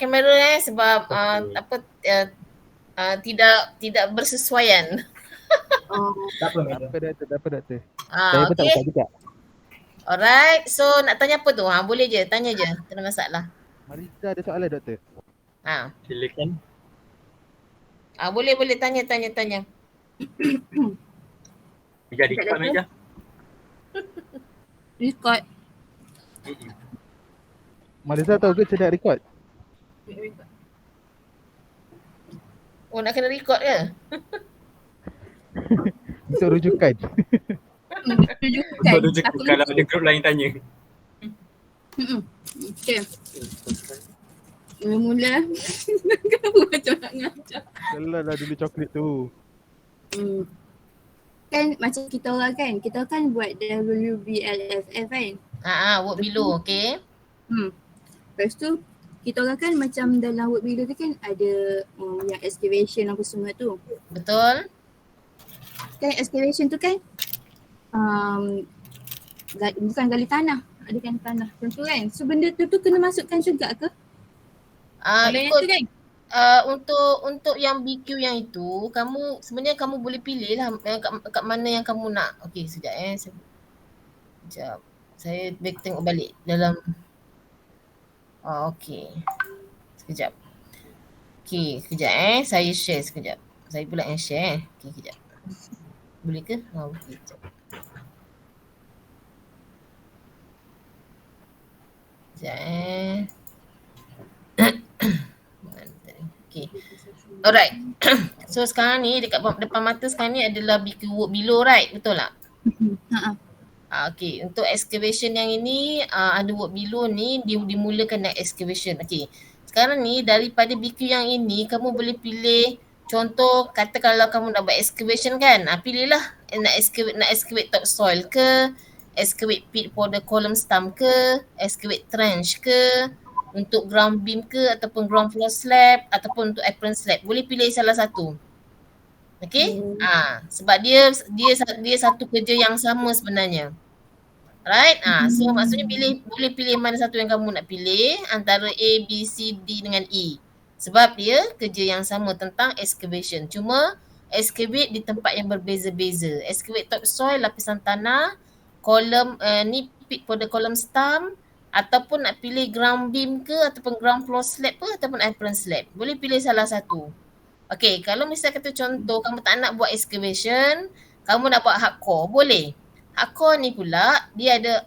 kamera sebab apa tidak bersesuaian. Tak apa doktor. Ah, Saya pun tak okey. buka juga. Alright. So nak tanya apa tu? Boleh je, tanya je. Tak ada masalah. Mariza ada soalan doktor. Silakan. Boleh tanya. Meja record meja. Record. Mariza tahu ke saya nak record? Oh, nak kena record ke? Untuk rujukan. Baru je kalau ada grup lain tanya. Okay. Mula-mula kamu macam nak ngajar. Kelah lah dulu coklat tu. Kan macam kita orang kan buat WBLFF kan. Work below, okay. Lepas tu kita orang kan macam dalam work below tu kan ada yang excavation apa semua tu. Betul. Kan excavation tu kan bukan gali tanah, ada kan tanah tentu kan. So benda tu kena masukkan juga ke? Kalau yang tu kan untuk yang BQ yang itu, sebenarnya kamu boleh pilih lah kat mana yang kamu nak. Okey, sekejap. Saya tengok balik dalam. Okey. Sekejap. Okey, sekejap saya share sekejap. Saya pula yang share. Okey, sekejap. Boleh ke? Boleh. Sekejap. Okay. Alright. So sekarang ni dekat depan mata sekarang ni adalah BQ work below, right? Betul tak? Okay. Untuk excavation yang ini ada work below ni dimulakan dengan excavation. Okay. Sekarang ni daripada BQ yang ini kamu boleh pilih, contoh kata kalau kamu nak buat excavation kan, pilihlah nak excavate topsoil ke, excavate pit for the column stump ke, excavate trench ke, untuk ground beam ke ataupun ground floor slab ataupun untuk apron slab. Boleh pilih salah satu. Okay? Sebab dia satu kerja yang sama sebenarnya. Right? So maksudnya boleh pilih mana satu yang kamu nak pilih antara A, B, C, D dengan E. Sebab dia kerja yang sama tentang excavation. Cuma excavate di tempat yang berbeza-beza. Excavate topsoil, lapisan tanah, kolom ni pit for the column stump, ataupun nak pilih ground beam ke ataupun ground floor slab ke ataupun apron slab. Boleh pilih salah satu. Okay, kalau misal kata contoh kamu tak nak buat excavation, kamu nak buat hardcore, boleh. Hardcore ni pula dia ada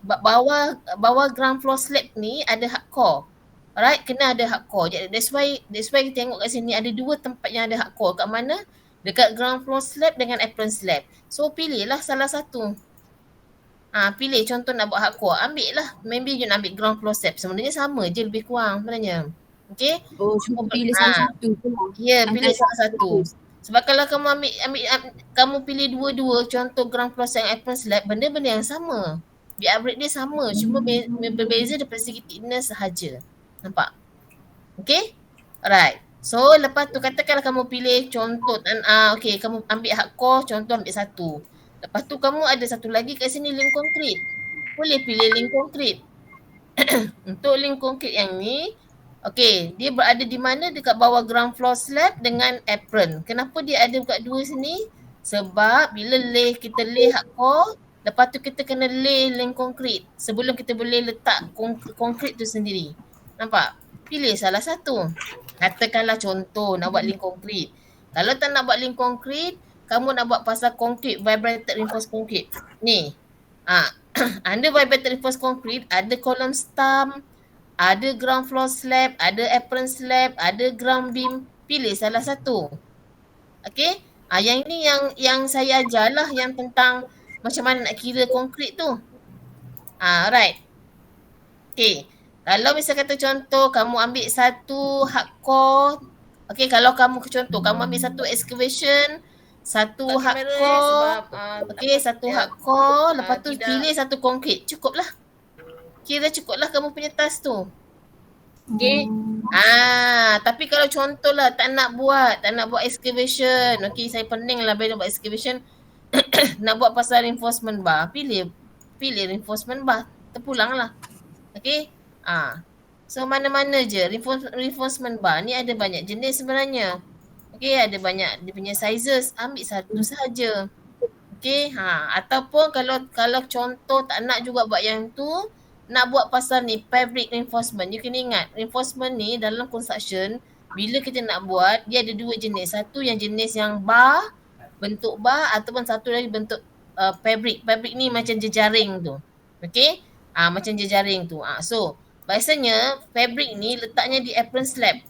bawah ground floor slab ni ada hardcore. Alright, kena ada hardcore. Jadi that's why kita tengok kat sini ada dua tempat yang ada hardcore. Kat mana? Dekat ground floor slab dengan apron slab. So pilihlah salah satu. Pilih contoh nak buat hardcore, ambil lah. Maybe you nak ambil ground floor slab. Sebenarnya sama je lebih kurang sebenarnya. Okay? Cuma pilih salah satu je lah. Ya, pilih salah satu. Sebab kalau kamu kamu pilih dua-dua, contoh ground floor slab dan apron slab, benda-benda yang sama. Biar average dia sama, cuma berbeza daripada segi thickness sahaja. Nampak? Okay? Alright. So lepas tu katakanlah kamu pilih contoh, okay, kamu ambil hardcore, contoh ambil satu. Lepas tu kamu ada satu lagi kat sini link konkret. Boleh pilih link konkret. Untuk link konkret yang ni, okay, dia berada di mana? Dekat bawah ground floor slab dengan apron. Kenapa dia ada dekat dua sini? Sebab bila kita lay hardcore, lepas tu kita kena lay link konkret sebelum kita boleh letak konkret tu sendiri. Nampak? Pilih salah satu. Katakanlah contoh nak buat link konkret. Kalau tak nak buat link konkret, kamu nak buat pasal konkret, vibrated reinforced concrete. Ni. Under vibrated reinforced concrete, ada column stump, ada ground floor slab, ada apron slab, ada ground beam. Pilih salah satu. Okay? Yang ini yang saya ajar lah yang tentang macam mana nak kira konkret tu. Alright. Okay. Kalau misal kata contoh kamu ambil satu hardcore. Okay, kalau kamu contoh kamu ambil satu excavation, satu hardcore, okay, satu hardcore, lepas tu pilih satu konkret. Cukup lah. Kira cukup lah kamu punya task tu. Okay. Tapi kalau contoh lah tak nak buat excavation. Okay, saya pening lah bila buat excavation. Nak buat pasal reinforcement bar. Pilih reinforcement bar. Terpulang lah. Okay. So mana-mana je reinforcement bar ni ada banyak jenis sebenarnya. Okay, ada banyak dia punya sizes, ambil satu sahaja. Okay, ataupun kalau contoh tak nak juga buat yang tu, nak buat pasal ni fabric reinforcement. You kena ingat, reinforcement ni dalam construction, bila kita nak buat, dia ada dua jenis. Satu yang jenis yang bar, bentuk bar, ataupun satu lagi bentuk fabric. Fabric ni macam jejaring tu. Okay, macam jejaring tu. So, biasanya fabric ni letaknya di apron slab.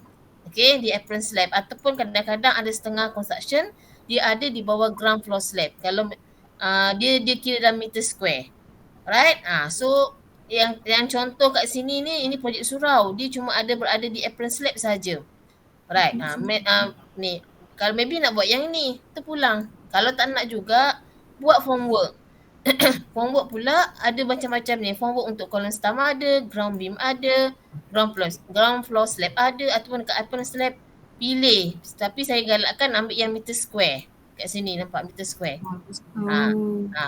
Okay, di apron slab. Ataupun kadang-kadang ada setengah construction, dia ada di bawah ground floor slab. Kalau dia kira dalam meter square. Alright, so yang contoh kat sini ni, ini projek surau. Dia cuma berada di apron slab saja. Alright, ni kalau maybe nak buat yang ni, terpulang. Kalau tak nak juga, buat formwork. Formwork pula ada macam-macam ni. Formwork untuk column stam ada, ground beam ada, ground floor slab ada, ataupun dekat apron slab, pilih. Tapi saya galakkan ambil yang meter square. Kat sini nampak meter square.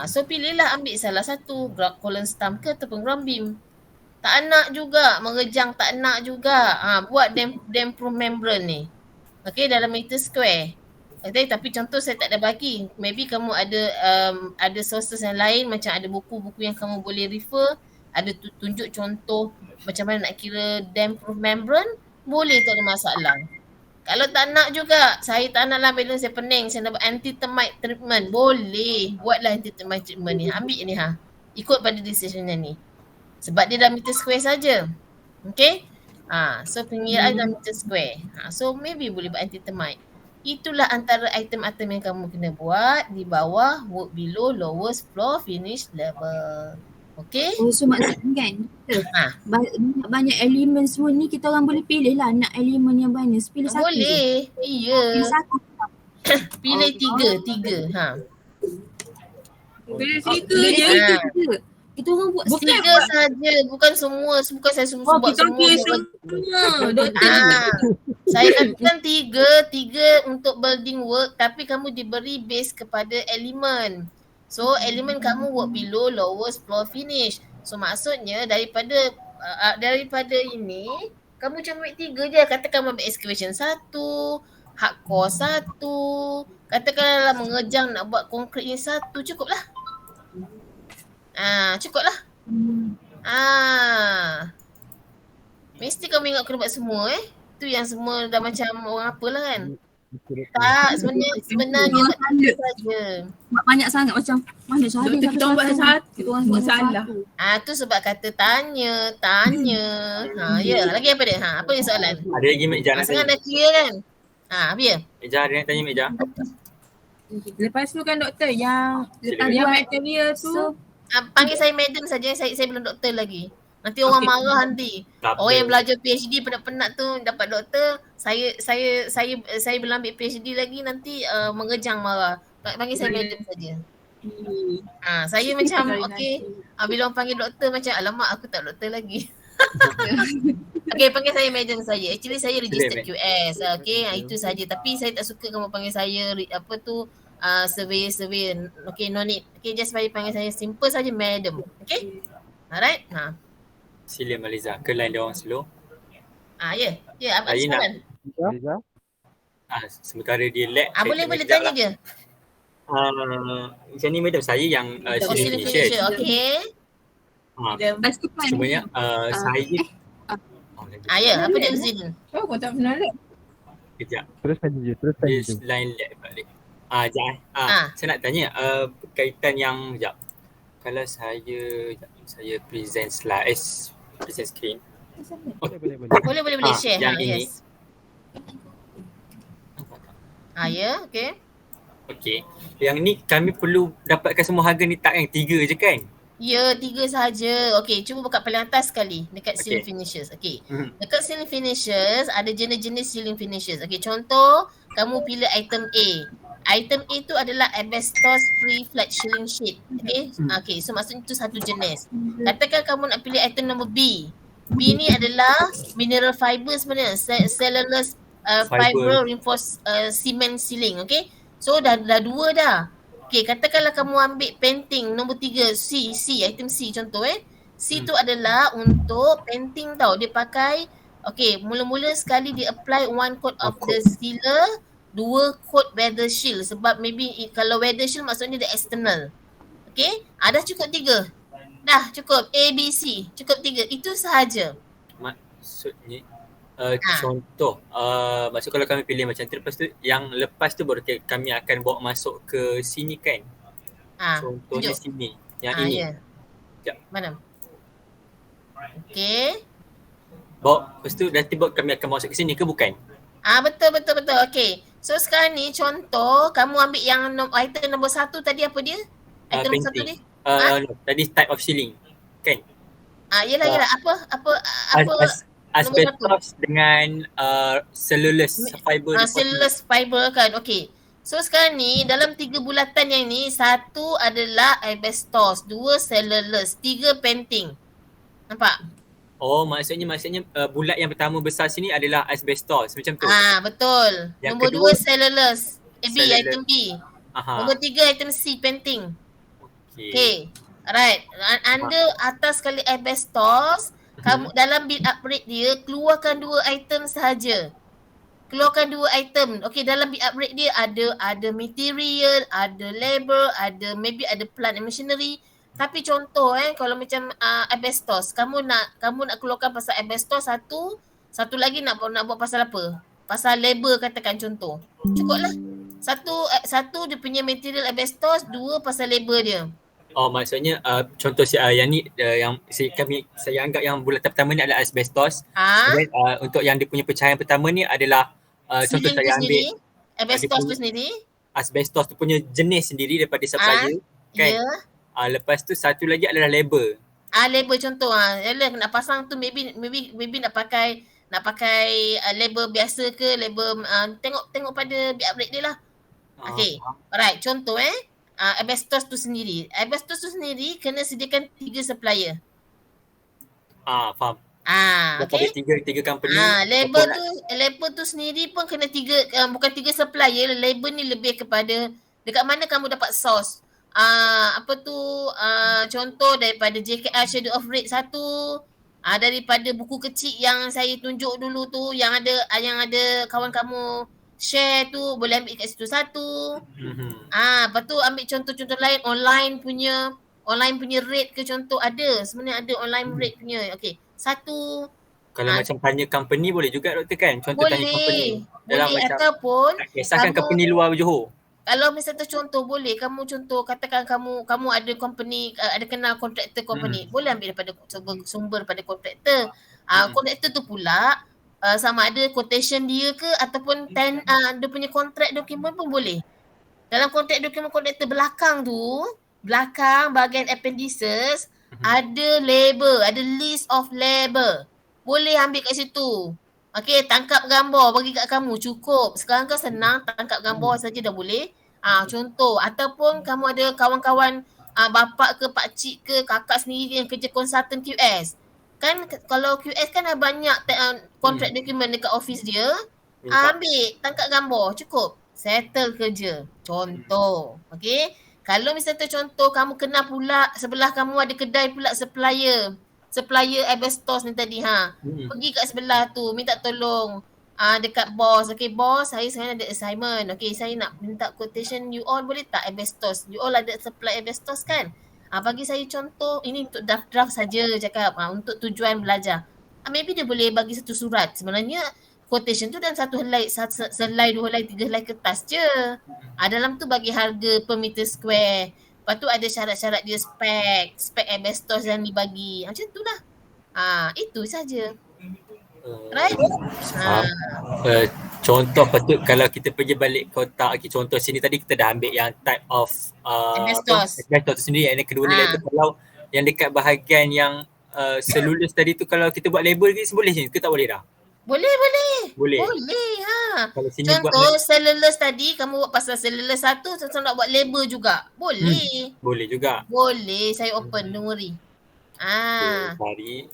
So pilihlah ambil salah satu, column stam ke ataupun ground beam. Tak nak juga, mengejang tak nak juga. Buat damp-proof membrane ni. Okay, dalam meter square. Okay, tapi contoh saya tak ada bagi. Maybe kamu ada sources yang lain, macam ada buku-buku yang kamu boleh refer, ada tunjuk contoh macam mana nak kira damp-proof membrane, boleh, tak ada masalah. Kalau tak nak juga, saya tak nak lah balance saya pening, saya nak buat anti-termite treatment, boleh. Buatlah anti-termite treatment ni, ambil ni ikut pada decision ni. Sebab dia dah meter square saja. Okay? So pengiraan dalam meter square. So maybe boleh buat anti-termite. Itulah antara item-item yang kamu kena buat di bawah work below lowest floor finish level. Okay? So maksudnya kan, banyak elemen semua ni kita orang boleh pilih lah nak elemen yang mana. Pilih satu boleh. je. Ya. Pilih satu. Pilih tiga. Pilih tiga je. Kita orang buat tiga saja, bukan semua. Bukan saya semua buat semua. Saya katakan tiga untuk building work, tapi kamu diberi base kepada elemen. So elemen kamu work below lowest floor finish. So maksudnya daripada ini kamu cuma ambil tiga je. Katakan kamu ambil excavation 1, hardcore 1, katakanlah mengejang nak buat konkret ni 1, cukup lah. Cukup lah. Mesti kamu ingat kena buat semua Tu yang semua dah macam orang apalah kan. Tak, sebenarnya saja. Banyak sangat macam mana cara kita buat satu. Kita orang buat salah. Tu sebab kata tanya. Ya, lagi apa dia? Apa dia soalan? Ada lagi Meja nak Sekarang tanya. dah clear kan? Biar. Meja ada nak tanya Meja. Lepas tu kan doktor yang Silakan. yang material tu Panggil saya madam saja, saya belum doktor lagi. Nanti orang marah nanti. Tak Orang apa. yang belajar PhD penat-penat tu dapat doktor, saya belum ambil PhD lagi, nanti mengejang marah. Panggil saya madam saja. Saya macam okey, bila orang panggil doktor macam alamak aku tak doktor lagi. Okey, panggil saya madam saja. Actually saya registered QS. Okey, itu saja. Tapi saya tak suka kamu panggil saya survey. Okay, no need. Okay, just panggil saya simple saja madam. Okay? Alright? Sila Maliza, ke line dia orang slow. Ya, apa Saya soalan? Liza? Sementara dia lag. saya Boleh tanya tanya sekejap je. lah. Macam ni madam, saya yang Sila finisher. finisher. Okay. Sebenarnya saya Ya, apa dia Zin? kau tak pernah lihat. kejap. Terus tanya je. Dia line lag balik. Saya nak tanya berkaitan yang sekejap. Kalau saya present slide, present screen. Boleh share. Yang ini. Yes. Ya, okay. Okey. Yang ni kami perlu dapatkan semua harga ni tak yang 3 je kan? Ya, 3 sahaja. Okay, cuba buka paling atas sekali dekat ceiling Okay. finishes. Okay. Dekat ceiling finishes ada jenis-jenis ceiling finishes. Okay, contoh kamu pilih item A. Item A tu adalah asbestos free flat ceiling sheet. Okay. Okay, so maksudnya itu satu jenis. Katakan kamu nak pilih item number B. B ni adalah mineral fiber sebenarnya. Cellulose fiber reinforced cement ceiling. Okay. So dah 2 dah. Okay, katakanlah kamu ambil painting nombor 3 C, item C contoh C tu adalah untuk painting tau. Dia pakai, okay, mula-mula sekali dia apply one coat of the sealer, 2 coat weather shield. Sebab maybe kalau weather shield maksudnya dia external. Okay, dah cukup 3. Dah cukup A, B, C. Cukup 3. Itu sahaja. Maksudnya contoh, maksud kalau kami pilih macam tu, lepas tu baru kami akan bawa masuk ke sini kan. Contohnya tunjuk. sini, yang ini. Ya. Sekejap. Mana? Okay. Bawa, lepas tu nanti kami akan masuk ke sini ke bukan? Betul. Okay. So sekarang ni contoh kamu ambil yang item nombor 1 tadi apa dia? Item nombor 1 ni? No, tadi type of ceiling kan? Yelah. Apa Asbestos dengan cellulose fiber. Cellulose fiber kan. Okay. So sekarang ni dalam 3 bulatan yang ni, 1 adalah asbestos, 2 cellulose, 3 painting. Nampak? Oh, maksudnya bulat yang pertama besar sini adalah asbestos macam tu. Betul. Yang Nombor kedua, 2 cellulose. B, cellulose. item B. Aha. Nombor 3 item C, painting. Okay. Okay. Alright. Anda atas sekali asbestos, kamu dalam build up rate dia keluarkan 2 item sahaja. Keluarkan 2 item. Okay, dalam build up rate dia ada material, ada labor, maybe ada plant and machinery. Tapi contoh kalau macam asbestos, kamu nak keluarkan pasal asbestos satu lagi nak buat pasal apa? Pasal labor katakan contoh. Cukuplah. Satu dia punya material asbestos, 2 pasal labor dia. Oh, maksudnya contoh yang ni yang saya anggap yang bulatan pertama ni adalah asbestos. Dan untuk yang dia punya pecahan pertama ni adalah contoh saya ambil asbestos tu sendiri. Asbestos tu punya jenis sendiri daripada supplier kan. Ya. Lepas tu satu lagi adalah labor. Labor contoh yalah nak pasang tu maybe nak pakai labor biasa ke labor tengok pada build up rate dia lah. Okay. Alright, contoh asbestos tu sendiri. Asbestos tu sendiri kena sediakan 3 supplier. Faham. Okay. Tiga company. Labor tu sendiri pun kena 3 bukan 3 supplier. Labor ni lebih kepada dekat mana kamu dapat source. Contoh daripada JKR Schedule of Rate 1, daripada buku kecil yang saya tunjuk dulu tu yang ada kawan kamu share tu, boleh ambil kat situ satu. Lepas tu ambil contoh-contoh lain, online punya rate ke contoh sebenarnya ada online rate punya. Okey, satu. Kalau macam tanya company boleh juga doktor kan? Contoh tanya company. Boleh ataupun tak kisahkan company luar Johor. Kalau misalnya contoh boleh kamu contoh katakan kamu ada company, ada kenal kontraktor company, boleh ambil daripada sumber pada kontraktor. Kontraktor tu pula sama ada quotation dia ke ataupun dia punya kontrak dokumen pun boleh. Dalam kontrak dokumen kontraktor belakang bahagian appendices ada labor, ada list of labor. Boleh ambil kat situ. Okey, tangkap gambar bagi kat kamu cukup. Sekarang kan senang, tangkap gambar saja dah boleh. Contoh ataupun kamu ada kawan-kawan bapak ke pakcik ke kakak sendiri yang kerja konsultan QS. Kan kalau QS kan ada banyak kontrak dokumen dekat office dia. Ambil, tangkap gambar, cukup. Settle kerja. Contoh. Okey. Kalau misalnya contoh kamu kenal pula sebelah kamu ada kedai pula supplier asbestos ni tadi pergi kat sebelah tu minta tolong dekat bos. Okay bos, saya sekarang ada assignment. Okay, saya nak minta quotation you all boleh tak asbestos. You all ada supply asbestos kan? Bagi saya contoh, ini untuk draft saja cakap untuk tujuan belajar. Maybe dia boleh bagi satu surat. Sebenarnya quotation tu dalam satu helai, selai, 2 helai, 3 helai kertas je. Dalam tu bagi harga per meter square. Lepas tu ada syarat-syarat dia spek asbestos yang dibagi. Macam tu lah. Itu saja. Right? Contoh patut kalau kita pergi balik kotak, contoh sini tadi kita dah ambil yang type of asbestos tu sendiri. Yang kedua ni label. Kalau yang dekat bahagian yang cellulose tadi tu kalau kita buat label ke boleh sini ke tak boleh dah? Boleh. Kalau sini contoh cellulose tadi kamu buat pasal cellulose 1, contoh nak buat label juga. Boleh. Boleh juga. Boleh, saya open, don't worry. Cari.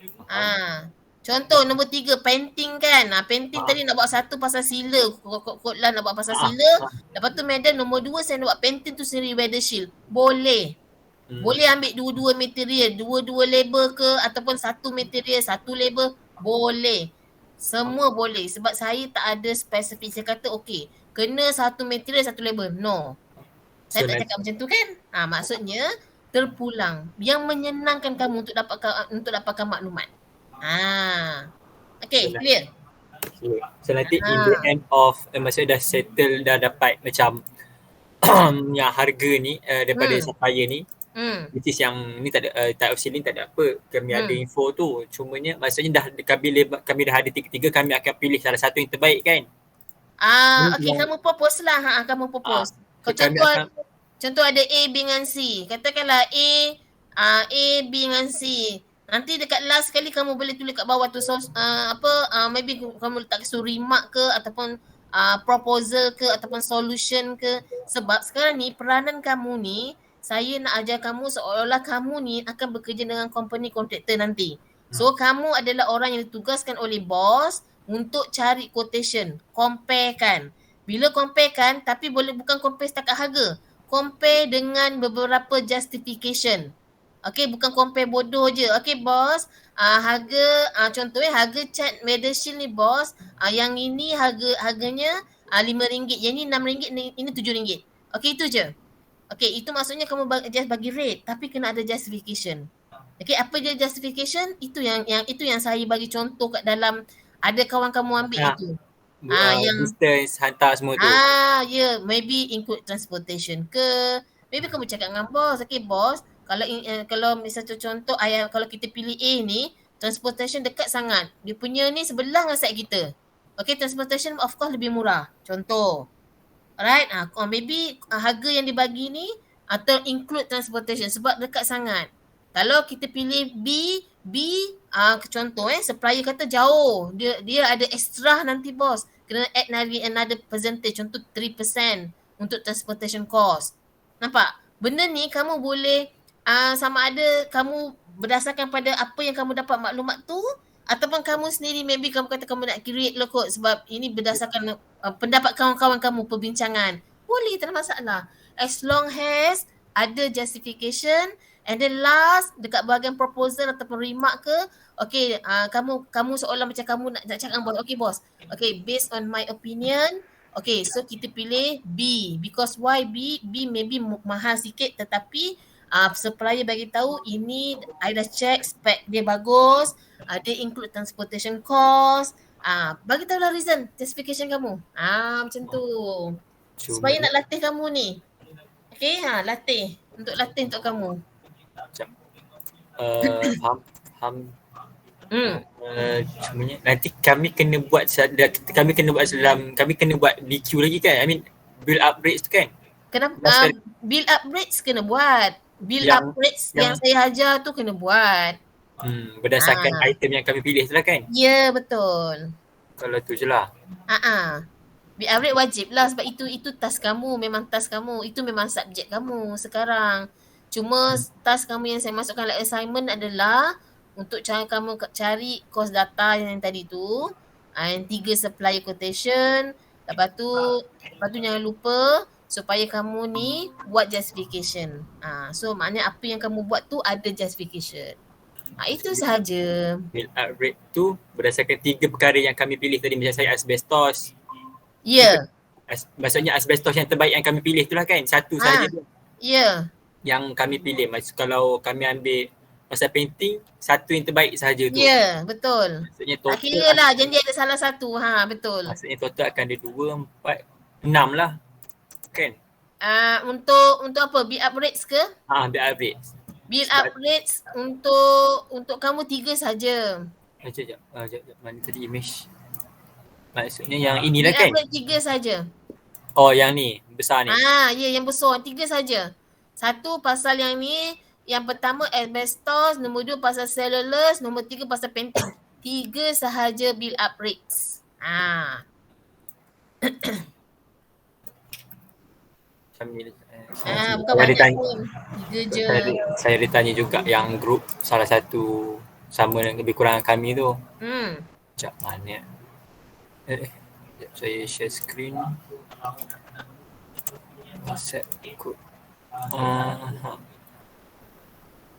Contoh nombor 3 painting kan. Painting tadi nak buat 1 pasal sealer. Kod lah nak buat pasal sealer. Lepas tu medal nombor 2 saya nak buat painting tu sendiri weather shield. Boleh. Boleh ambil dua-dua material, dua-dua label ke ataupun satu material, satu label, boleh. Semua boleh sebab saya tak ada spesifik. Saya kata okey, kena satu material, satu label. No. Saya tak cakap macam tu kan? Maksudnya terpulang yang menyenangkan kamu untuk dapatkan maklumat. Okay, clear? So nanti in the end of maksudnya dah settle, dah dapat macam yang harga ni daripada supplier ni, which is yang ni tak ada type of ceiling tak ada apa, kami ada info tu, cumanya maksudnya dah kami dah ada tiga-tiga, kami akan pilih salah satu yang terbaik kan. Okay, kamu propose lah. Kamu propose. Contoh ada A, B dengan C. Katakanlah A, B dengan C. Nanti dekat last sekali kamu boleh tulis kat bawah tu maybe kamu letak remark ke ataupun proposal ke ataupun solution ke. Sebab sekarang ni peranan kamu ni, saya nak ajar kamu seolah-olah kamu ni akan bekerja dengan company kontraktor nanti. So kamu adalah orang yang ditugaskan oleh bos untuk cari quotation, compare kan. Bila compare kan, tapi bukan compare setakat harga. Compare dengan beberapa justification. Okay, bukan compare bodoh je. Okay bos, harga, contohnya harga cat Medicine ni bos, yang ini harganya RM5, yang ini RM6, ini RM7. Okay, itu je. Okay, itu maksudnya kamu just bagi rate, tapi kena ada justification. Okay, apa je justification? Itu yang saya bagi contoh kat dalam, ada kawan kamu ambil itu. Yang distance, hantar semua tu. Maybe include transportation ke. Maybe kamu cakap dengan bos, okay bos, kalau misalnya contoh kalau kita pilih A ni, transportation dekat sangat. Dia punya ni sebelah dengan site kita. Okay, transportation of course lebih murah. Contoh. Alright, maybe harga yang dibagi ni atau include transportation sebab dekat sangat. Kalau kita pilih B contoh supplier kata jauh. Dia ada extra nanti bos. Kena add another percentage, contoh 3% untuk transportation cost. Nampak? Benda ni kamu boleh sama ada kamu berdasarkan pada apa yang kamu dapat maklumat tu, ataupun kamu sendiri maybe kamu kata kamu nak create lah kot sebab ini berdasarkan pendapat kawan-kawan kamu, perbincangan. Boleh, tak ada masalah. As long as ada justification, and then last dekat bahagian proposal ataupun remark ke, okay, kamu seolah macam kamu nak cakap bos, okay bos, okay based on my opinion, okay so kita pilih B. Because why B? B maybe mahal sikit tetapi supplier bagi tahu ini I dah check spec dia bagus, dia include transportation cost. Bagi tahu lah reason, justification kamu. Macam tu. Supaya nak latih kamu ni. Okay, latih. Untuk latih untuk kamu. Faham. Cumanya nanti kami kena buat BQ lagi kan? I mean build up rates tu kan? Kenapa? Build up rates kena buat. Build up rates yang saya ajar tu kena buat. Berdasarkan item yang kami pilih tu lah kan? Ya, betul. Kalau tu je lah. Build up rate wajib lah sebab itu task kamu, memang task kamu. Itu memang subjek kamu sekarang. Cuma task kamu yang saya masukkan like assignment adalah untuk kamu cari cost data yang tadi tu. Yang 3 supplier quotation. Lepas tu jangan lupa supaya kamu ni buat justification. So maknanya apa yang kamu buat tu ada justification. Itu sahaja. Build up rate tu berdasarkan 3 perkara yang kami pilih tadi. Macam saya asbestos. Ya. Maksudnya asbestos yang terbaik yang kami pilih tu lah kan? Satu sahaja tu. Ya. Yang kami pilih. Kalau kami ambil pasal painting, satu yang terbaik sahaja tu. Ya, betul. Maksudnya total. Kira lah, janji ada salah satu. Betul. Maksudnya total akan ada 2, 4, 6 lah. Kan? Untuk apa? Build up rates ke? Build up rates. Build up rates untuk kamu 3 saja. Sekejap. Mana tadi image? Maksudnya yang inilah kan? Build up rate 3 saja. Oh, yang ni. Besar ni. Ya, yang besar. 3 saja. Satu pasal yang ni. Yang pertama asbestos, nombor 2 pasal cellulose, nombor 3 pasal painting. 3 sahaja build up rates. Bukan banyak pun. 3 je. Saya ditanya juga yang grup salah satu sama dengan lebih kurang kami tu. Sekejap mana? Sekejap saya share screen. WhatsApp ikut.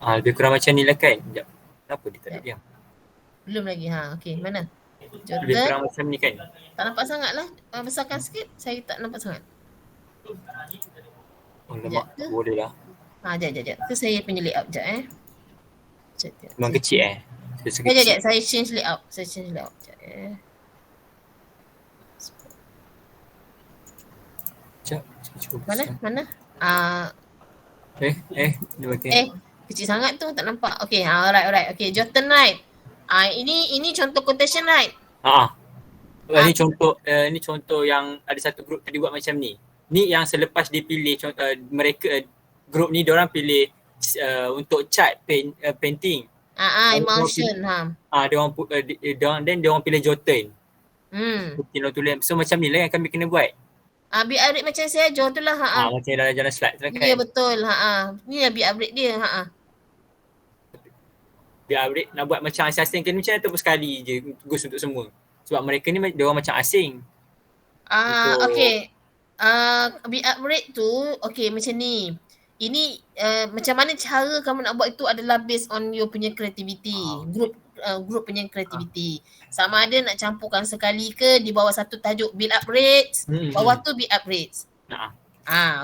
Lebih kurang macam ni lah kan. Sekejap. Kenapa dia tak ada diam? Belum lagi. Okey, mana? Lebih Jordan. kurang macam ni kan. Tak nampak sangat lah. Besarkan sikit. Saya tak nampak sangat. Oh lemak, boleh lah. Sekejap. Tu saya punya layout sekejap Sekejap. Memang kecil Sekejap. Saya change layout. Sekejap Cuba Mana? Dia makin. Kecil sangat tu, tak nampak. Okay, alright. Okay, Jordan right. Ini contoh quotation right. Ini contoh yang ada satu grup tadi buat macam ni. Ni yang selepas dipilih mereka grup ni diorang pilih untuk chart painting. Emulsion. Diorang pilih Jotun. Tulis. So macam ni lah yang kami kena buat. Biar upgrade macam saya ajar tu lah. Macam dalam jalan slide tu lah kan. Ya betul. Ni lah biar upgrade dia. Biar upgrade nak buat macam asing-asing kan macam tu sekali je gus untuk semua. Sebab mereka ni diorang macam asing. Okay. Biar upgrade tu okay macam ni. Ini macam mana cara kamu nak buat itu adalah based on your punya creativity. Group punya creativity. Sama ada nak campurkan sekali ke di bawah satu tajuk build up rates, bawah tu build up rates.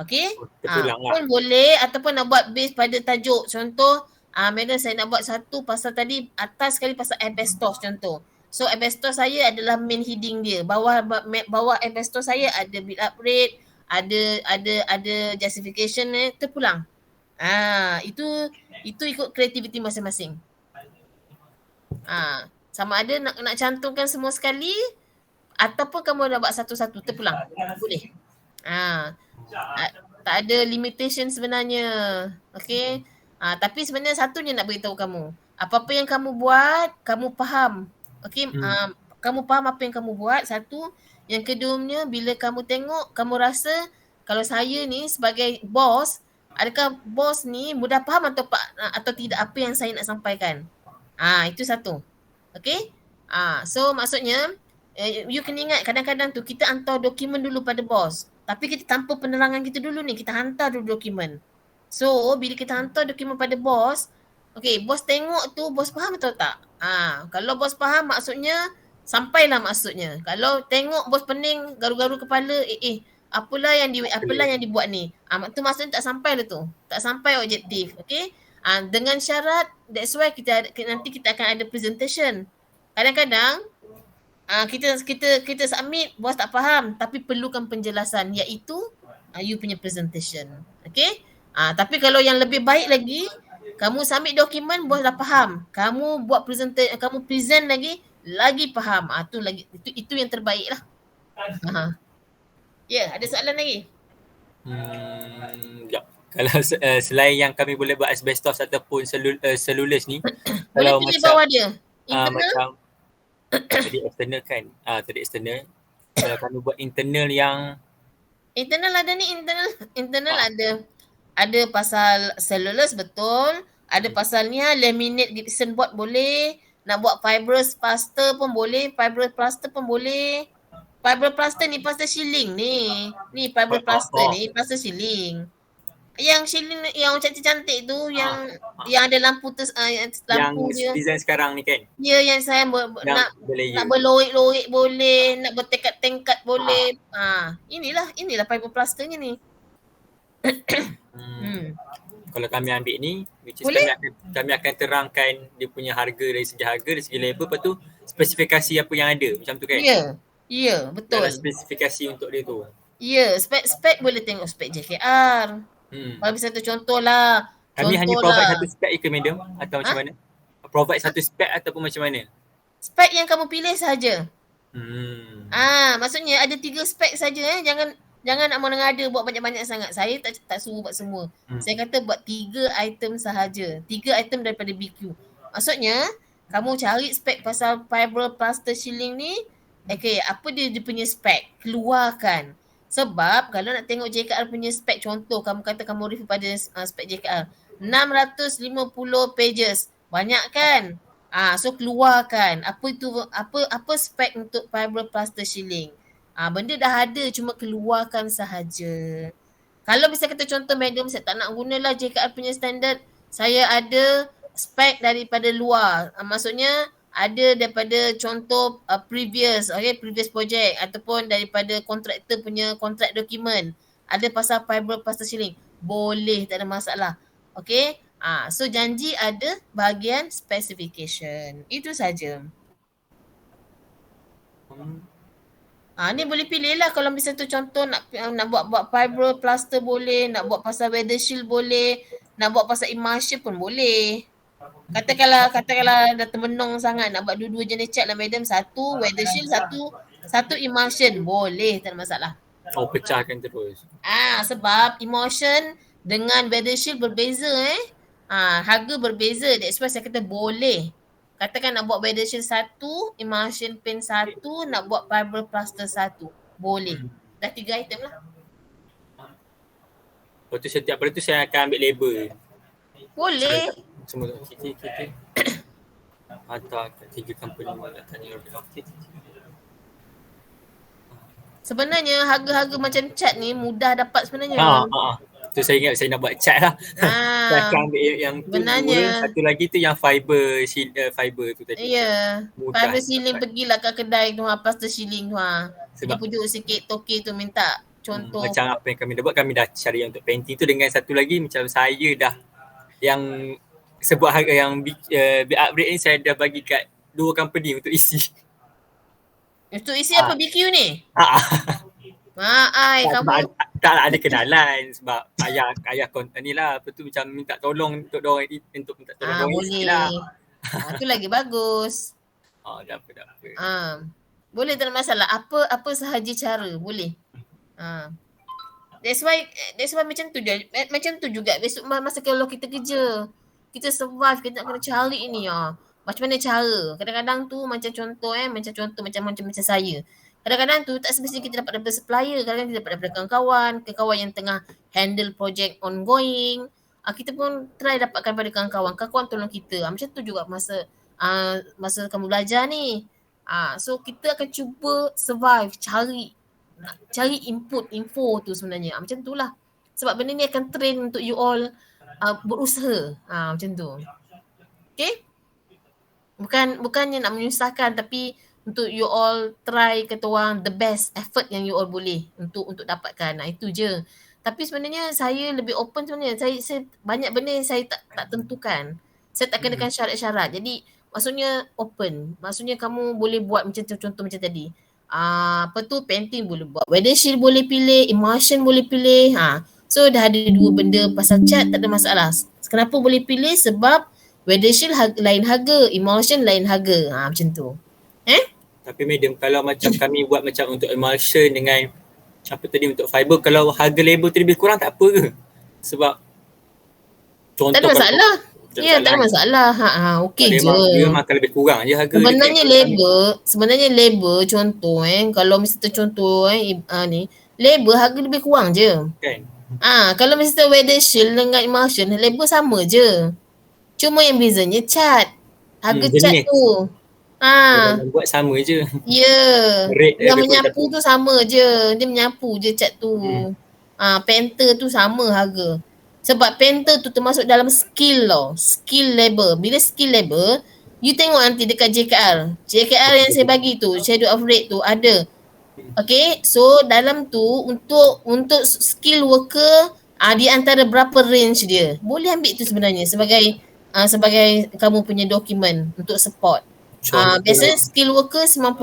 Okay. Pun boleh ataupun nak buat base pada tajuk. Contoh, madam saya nak buat satu pasal tadi atas sekali pasal asbestos contoh. So asbestos saya adalah main heading dia. Bawah asbestos saya ada build up rate, ada justification terpulang. Itu ikut kreativiti masing-masing. Sama ada nak cantumkan semua sekali ataupun kamu nak buat satu-satu terpulang. Boleh. Tak ada limitation sebenarnya. Okay. Tapi sebenarnya satu je nak beritahu kamu. Apa-apa yang kamu buat, kamu faham. Okay. Kamu faham apa yang kamu buat. Satu. Yang keduanya, bila kamu tengok, kamu rasa kalau saya ni sebagai bos, adakah bos ni mudah faham atau tidak apa yang saya nak sampaikan. Itu satu. Okay. So maksudnya, you kena ingat kadang-kadang tu kita hantar dokumen dulu pada bos. Tapi kita tanpa penerangan kita dulu ni, kita hantar dulu dokumen. So bila kita hantar dokumen pada bos, okay, bos tengok tu, bos faham atau tak? Kalau bos faham maksudnya, sampailah maksudnya. Kalau tengok bos pening, garu-garu kepala, apalah yang dibuat ni. Tu maksudnya tak sampai lah tu. Tak sampai objektif. Okay. Dengan syarat, that's why nanti kita akan ada presentation. Kadang-kadang kita submit, bos tak faham tapi perlukan penjelasan, iaitu you punya presentation. Okay. Tapi kalau yang lebih baik lagi, kamu submit dokumen, bos dah faham. Kamu buat presentation, kamu present lagi faham. Itu yang terbaik lah. Ada soalan lagi? Kalau selain yang kami boleh buat asbestos ataupun selulus ni, boleh kalau pilih macam bawah dia. macam tadi external kan. Tadi external. Kalau kami buat internal yang internal ada ni, internal ada pasal cellulose betul, ada pasal ni laminate gypsum board boleh, nak buat fibrous plaster pun boleh, fibrous plaster pun boleh. Fibrous plaster ni plaster shilling ni. Ni fibrous plaster ni plaster shilling. Yang shilling yang cantik-cantik tu, yang ada lampu lampu yang design sekarang ni kan. Ya, yang saya nak berloik-loik boleh, nak bertingkat-tingkat boleh. Inilah fibrous plasternya ni. Kalau kami ambil ni, which is kami akan terangkan dia punya harga dari segi harga, dari segi label, lepas tu spesifikasi apa yang ada, macam tu kan? Ya, betul. Dalam spesifikasi untuk dia tu. Ya, spek boleh tengok spek JKR. Bagi satu contoh lah. Kami hanya provide satu spek ke madam atau macam mana? Provide satu spek ataupun macam mana? Spek yang kamu pilih saja. Maksudnya ada 3 spek saja. Jangan nak mengada buat banyak-banyak sangat. Saya tak suruh buat semua. Saya kata buat 3 item sahaja. 3 item daripada BQ. Maksudnya, kamu cari spek pasal fiber plaster shilling ni. Okay, apa dia punya spek? Keluarkan. Sebab kalau nak tengok JKR punya spek, contoh kamu kata kamu review pada spek JKR 650 pages. Banyak kan? So keluarkan apa spek untuk fiber plaster shilling. Benda dah ada, cuma keluarkan sahaja. Kalau bisa kata contoh madam, saya tak nak gunalah JKR punya standard, saya ada spek daripada luar. Maksudnya ada daripada contoh previous project ataupun daripada kontraktor punya kontrak dokumen. Ada pasal fiber plaster ceiling. Boleh, tak ada masalah. Okay. So janji ada bahagian specification. Itu saja. Ni boleh pilih lah kalau misalnya tu contoh nak buat fiber plaster boleh, nak buat pasal weather shield boleh, nak buat pasal emulsion pun boleh. Katakanlah dah termenung sangat nak buat dua-dua jenis cat lah madam, satu weather shield, satu emulsion, boleh, tak ada masalah. Pecahkan terus. Sebab emulsion dengan weather shield berbeza harga berbeza, that's why saya kata boleh. Katakan nak buat weather shield satu, emulsion paint satu, nak buat fiber plaster satu, boleh. Dah 3 item lah. Lepas tu setiap pada tu saya akan ambil label. Boleh. Semua kita hantar kat 3 company nak tanya okay. Sebenarnya harga-harga macam cat ni mudah dapat sebenarnya. Tu saya ingat saya nak buat cat lah. Saya akan ambil yang tu Sebenarnya. satu lagi tu yang fiber tu tadi. Ya. Fiber ceiling pergilah kat kedai tu plaster ceiling tu Sebab dia pujuk sikit toke tu minta contoh. macam apa yang kami dah buat, kami dah cari yang untuk painting tu. Dengan satu lagi macam saya dah yang sebuah harga yang big upgrade ni saya dah bagi kat 2 company untuk isi. Untuk isi apa BQ ni? Kamu Tak ada kenalan sebab ayah konten ni lah. Lepas tu macam minta tolong untuk dorang untuk minta tolong dorang isi boleh. lah. Tu lagi bagus. Dah apa. Boleh, tak ada masalah. Apa sahaja cara boleh. That's why macam tu je. Macam tu juga besok masa kalau kita kerja, kita survive, kita nak kena cari ni macam mana cara. Kadang-kadang tu macam contoh macam saya. Kadang-kadang tu tak semestinya kita dapat daripada supplier, kadang-kadang kita dapat daripada kawan-kawan yang tengah handle project ongoing. Kita pun try dapatkan daripada kawan-kawan tolong kita. Macam tu juga masa kamu belajar ni. So kita akan cuba survive, cari info tu sebenarnya. Macam tu lah. Sebab benda ni akan train untuk you all berusaha. Macam tu. Okay? Bukannya nak menyusahkan, tapi untuk you all try kata orang the best effort yang you all boleh untuk dapatkan. Itu je. Tapi sebenarnya saya lebih open sebenarnya. Saya banyak benda yang saya tak tentukan. Saya tak kenakan syarat-syarat. Jadi maksudnya open. Maksudnya kamu boleh buat macam contoh macam tadi. Painting boleh buat. Weather shield boleh pilih, emulsion boleh pilih. So dah ada 2 benda pasal cat, tak ada masalah. Kenapa boleh pilih? Sebab weather shield lain harga, emulsion lain harga. Macam tu. Tapi madam, kalau macam kami buat macam untuk emulsion dengan apa tadi untuk fiber, kalau harga label tu lebih kurang tak apa ke? Sebab contoh tak ada masalah. Tak ada masalah. Okey je. Dia makan lebih kurang je harga. Sebenarnya label contoh kalau misalnya contoh ni, label harga lebih kurang je. Kan? Kalau misalnya weather shield dengan emulsion, label sama je. Cuma yang bezanya cat. Harga cat tu. Buat sama je. Ya. Rate Yang menyapu tu sama je. Dia menyapu je cat tu. Painter tu sama harga. Sebab painter tu termasuk dalam skill tau. Skill label. Bila skill label, you tengok nanti dekat JKR. JKR yang saya bagi tu, schedule of rate tu ada. Okay, so dalam tu untuk skill worker, di antara berapa range dia. Boleh ambil tu sebenarnya sebagai kamu punya dokumen untuk support. Biasanya skill worker 95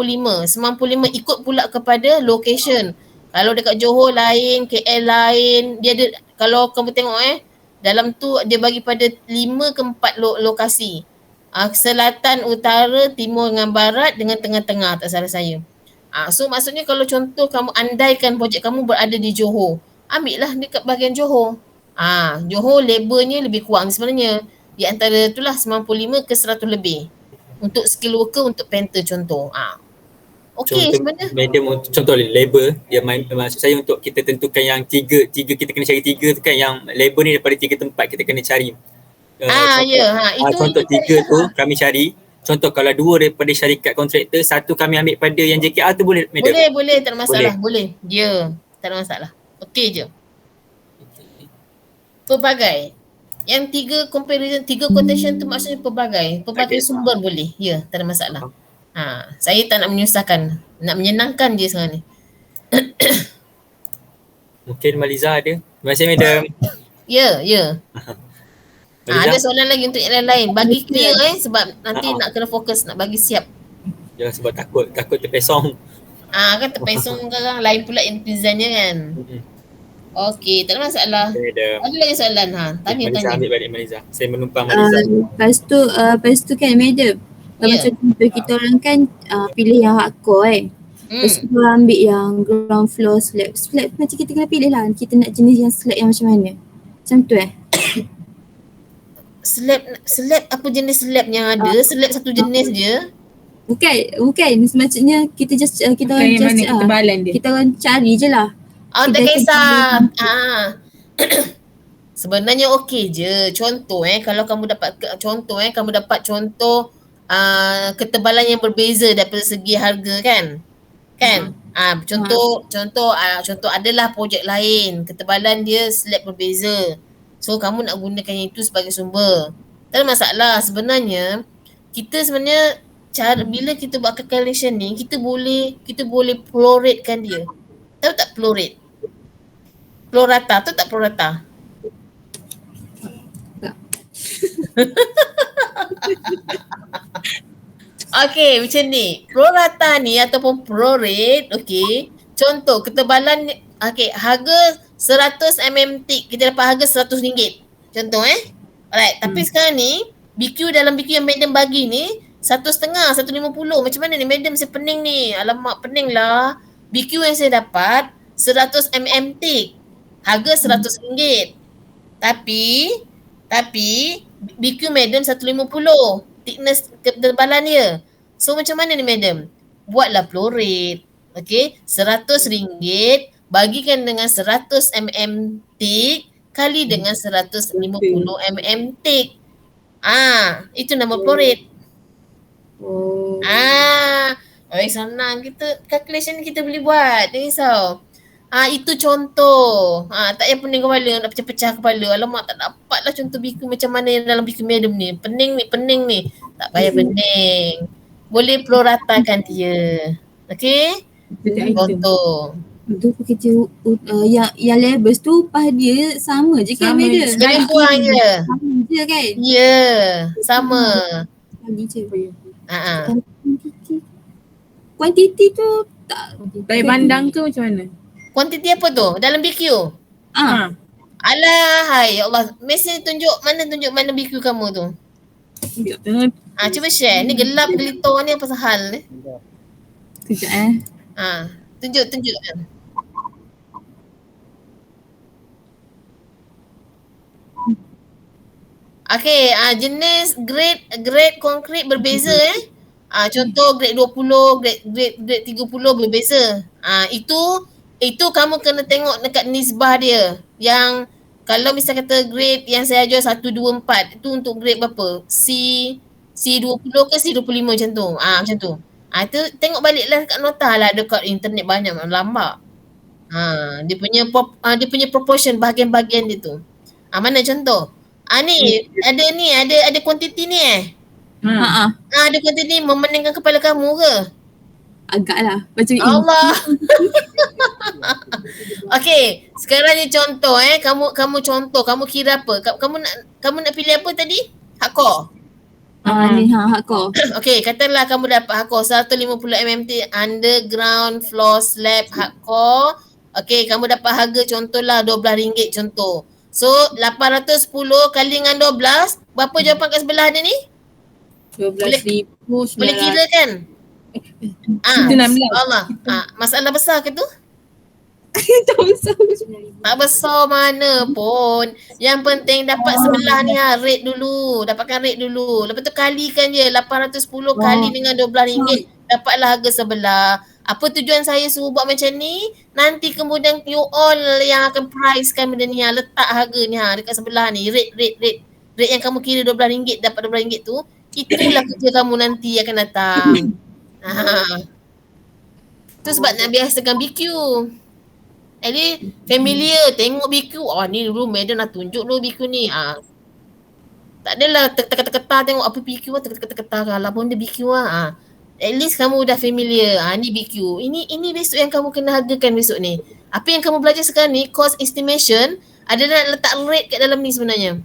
ikut pula kepada location. Kalau dekat Johor lain, KL lain, dia ada, kalau kamu tengok dalam tu dia bagi pada 5 ke 4 lokasi. Selatan, utara, timur dengan barat dengan tengah-tengah, tak salah saya. So maksudnya kalau contoh kamu andaikan projek kamu berada di Johor, ambil lah dekat bahagian Johor. Johor labornya lebih kurang sebenarnya. Di antara itulah 95 ke 100 lebih. Untuk skill worker, untuk painter contoh. Okey sebenarnya. Madam, contoh labor, dia maksud saya untuk kita tentukan yang tiga kita kena cari 3 tu kan, yang labor ni daripada 3 tempat kita kena cari. Contoh 3 tu kami cari. Contoh kalau 2 daripada syarikat kontraktor, 1 kami ambil pada yang JKR tu boleh madam? Boleh, tak ada masalah. Boleh. Tak ada masalah. Okey je. Pelbagai. Yang 3 comparison, 3 quotation tu maksudnya pelbagai Okay. sumber boleh. Ya, tak ada masalah. Saya tak nak menyusahkan, nak menyenangkan je sekarang ni. Mungkin Maliza ada. Terima kasih madam. Ya. Maliza, Ada soalan lagi untuk yang lain. Bagi clear sebab nanti nak kena fokus, nak bagi siap. jangan sebab takut terpesong. Kan terpesong sekarang, lain pula netizennya kan. Okey, tak ada masalah. Okay, madam. Ada lagi soalan Tanya. Maliza ambil balik Maliza. Saya menumpang Maliza. Lepas tu kan madam, macam contoh kita orang kan pilih yang hardcore Lepas tu kita ambil yang ground floor slab. Slab macam kita kena pilih lah, kita nak jenis yang slab yang macam mana. Macam tu Slab apa jenis slab yang ada? Slab satu jenis je. Bukan. Maksudnya kita just kita Bukan yang just mana ketebalan dia. kita orang cari je lah. Tak Kedai kisah. Sebenarnya okey je. Contoh kalau kamu dapat contoh ketebalan yang berbeza daripada segi harga kan. Contoh adalah projek lain, ketebalan dia slab berbeza. So kamu nak gunakan yang itu sebagai sumber. Tak ada masalah. Sebenarnya cara bila kita buat calculation ni, kita boleh prorate-kan dia. Tahu tak prorate? Prorata, tahu tak prorata? Tak. Okey, macam ni. Prorata ni ataupun prorate, okey. Contoh ketebalan harga 100 mm thick, kita dapat harga RM100. Contoh Alright, tapi sekarang ni dalam BQ yang madam bagi ni 1.5, 150. Macam mana ni madam, saya pening ni. Alamak, pening lah. BQ yang saya dapat 100 mm thick, harga RM100. Tapi BQ madam 150 thickness ketebalan dia. So macam mana ni madam? Buatlah prorate. Okey, RM100 bagikan dengan 100 mm thick kali dengan 150 mm thick. Itu nama prorate. Senang, kita calculation kita boleh buat. Jangan risau. Itu contoh. Tak payah pening kepala, nak pecah-pecah kepala. Alamak, tak dapat lah contoh biku macam mana yang dalam biku madam ni. Pening ni. Tak payah pening. Boleh proratakan dia. Okey? Contoh. Itu pekerja yang labels tu upah dia sama je kan Sama madam? je. Lebih kurang je. Sama je kan? Ya, sama. Lagi je. Kuantiti tu tak baik pandang ke macam mana? Kuantiti apa tu? Dalam BQ? Alah, hai ya Allah. Mesej tunjuk mana BQ kamu tu. Cuba share. Ni gelap gelito ni apa hal ni? Sekejap Tunjuk. Okey, jenis grade konkret berbeza contoh grade 20, grade 30 berbeza. Itu kamu kena tengok dekat nisbah dia. Yang kalau misal kata grade yang saya ajar 1, 2, 4 itu untuk grade berapa? C20 ke C25 macam tu. Macam tu. Itu tengok baliklah kat nota lah, dekat internet banyak lambat. Dia punya proportion bahagian-bahagian dia tu. Mana contoh? Ada kuantiti ni ada kuantiti ni memeningkan kepala kamu ke? Agak lah. Macam Allah. Okey, sekarang ni contoh kamu contoh, kamu kira apa? Kamu nak pilih apa tadi? Hardcore. Ni hardcore. Okey, katalah kamu dapat hardcore 150 mm underground floor slab hardcore. Okey, kamu dapat harga contohlah RM12 contoh. So 810 kali dengan 12, berapa jawapan kat sebelah dia ni? 12,000. Boleh kira kan? Itu 16. Allah. Masalah besar ke tu? Tak besar mana pun. Yang penting dapat sebelah ni rate dulu. Dapatkan rate dulu. Lepas tu kalikan je 810 kali dengan RM12. Dapatlah harga sebelah. Apa tujuan saya suruh buat macam ni? Nanti kemudian you all yang akan pricekan benda ni. Letak harga ni dekat sebelah ni. Rate yang kamu kira RM12 dapat RM12 tu. Itulah kerja kamu nanti akan datang. Tu sebab nak biasakan BQ. Familiar, tengok BQ. Ni dulu madam nak tunjuk dulu BQ ni. Tak adalah terketar-ketar tengok apa BQ lah, terketar-ketar lah pun dia BQ lah. At least kamu dah familiar. Ni BQ. Ini besok yang kamu kena hargakan besok ni. Apa yang kamu belajar sekarang ni, cost estimation, adalah letak rate kat dalam ni sebenarnya.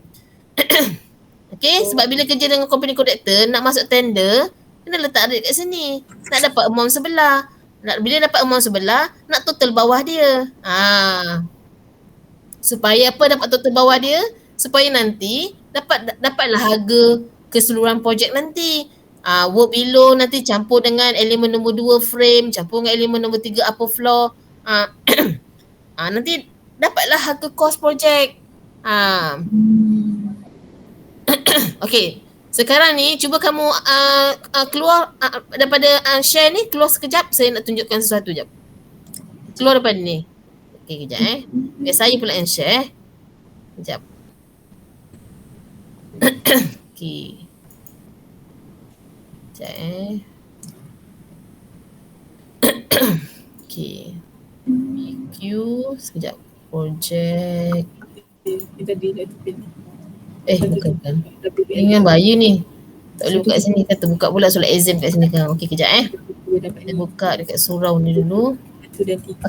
Okay, sebab bila kerja dengan company contractor, nak masuk tender, kena letak rate kat sini. Nak dapat amount sebelah. Bila dapat amount sebelah, nak total bawah dia. Supaya apa dapat total bawah dia? Supaya nanti dapatlah harga keseluruhan projek nanti. Work below nanti campur dengan elemen nombor 2 frame, campur dengan elemen nombor 3 upper floor. Nanti dapatlah harga cost projek. Okay. Sekarang ni cuba kamu keluar daripada share ni, keluar sekejap, saya nak tunjukkan sesuatu jap. Keluar daripada ni. Okay, kejap biar saya pula yang share. Kejap. Okay. Sekejap Okay. BQ, sekejap. Project. Kita di depan. Bukan. Ini yang bahaya ni. Tak boleh buka sini, kata buka pula solat exam kat sini kan. Okey, kejap Kita buka dekat surau ni dulu.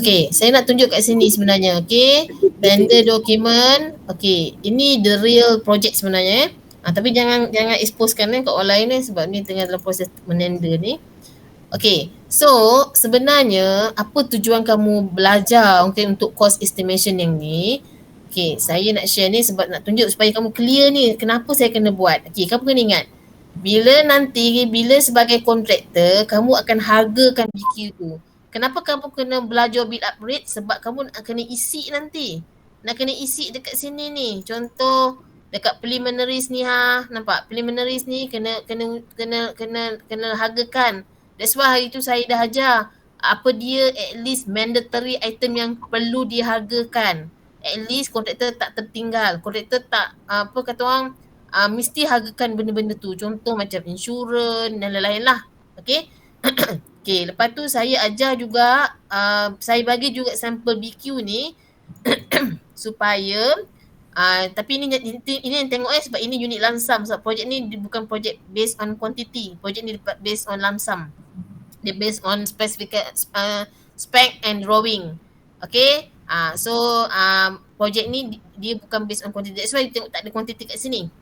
Okey, saya nak tunjuk kat sini sebenarnya. Okey, tender document. Okey, ini the real project sebenarnya. Tapi jangan exposekan kat orang lain sebab ni tengah dalam proses menender ni. Okey, so sebenarnya apa tujuan kamu belajar untuk cost estimation yang ni? Okay, saya nak share ni sebab nak tunjuk supaya kamu clear ni kenapa saya kena buat. Okay, kamu kena ingat. Bila sebagai kontraktor, kamu akan hargakan BQ tu. Kenapa kamu kena belajar build up rate? Sebab kamu nak kena isi nanti. Nak kena isi dekat sini ni. Contoh dekat preliminaries ni nampak? Preliminaries ni kena hargakan. That's why hari tu saya dah ajar apa dia at least mandatory item yang perlu dihargakan. At least kontraktor tak tertinggal. Kontraktor tak mesti hargakan benda-benda tu. Contoh macam insurans dan lain-lain lah. Okay. Okay, lepas tu saya ajar juga, saya bagi juga sampel BQ ni supaya tapi ini yang tengok sebab ini unit lump sum. Sebab projek ni bukan projek based on quantity. Projek ni based on lump sum. Dia based on spec and drawing. Okay. Projek ni dia bukan based on quantity. That's why you tengok tak ada quantity kat sini.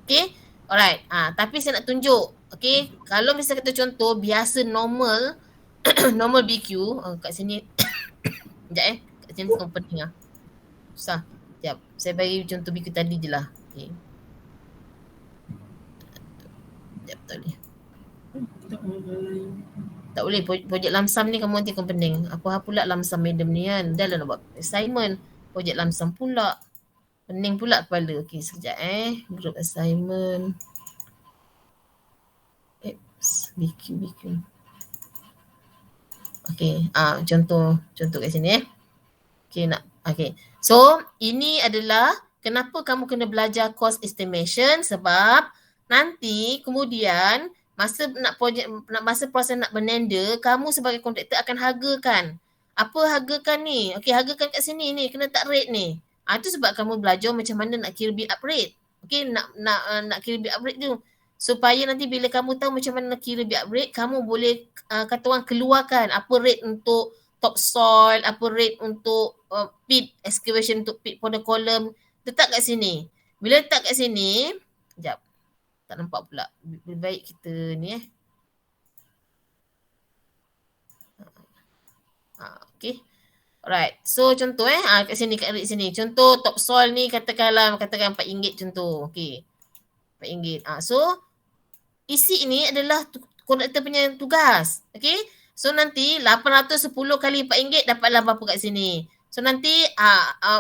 Okay. Alright. Tapi saya nak tunjuk. Okay. Kalau misalnya kata contoh biasa normal normal BQ kat sini. Sekejap kat sini bukan penting susah. Sekejap. Saya bagi contoh BQ tadi je lah. Okay. Sekejap tak boleh. Tak boleh, projek lump sum ni kamu nanti pening. Apa pula lump sum madam ni kan. Dah lah nak buat assignment. Projek lump sum pula. Pening pula kepala. Okey, sekejap Group assignment. BQ. Okey, contoh kat sini Okey. So, ini adalah kenapa kamu kena belajar cost estimation sebab nanti kemudian masa proses nak menender, kamu sebagai kontraktor akan hargakan. Apa hargakan ni? Okey, hargakan kat sini ni, kena tak rate ni. Itu sebab kamu belajar macam mana nak kira build up rate. Okey, nak kira build up rate tu. Supaya nanti bila kamu tahu macam mana nak kira build up rate, kamu boleh kata orang keluarkan apa rate untuk topsoil, apa rate untuk pit excavation, untuk pit for the column. Letak kat sini. Bila letak kat sini, sekejap. Tak nampak pula. Lebih baik kita ni Okay. Alright. So contoh kat sini, kat rate sini. Contoh topsoil ni katakan RM4 contoh. Okay. RM4. So isi ini adalah kontraktor punya tugas. Okay. So nanti 810 kali RM4 dapatlah berapa kat sini. So nanti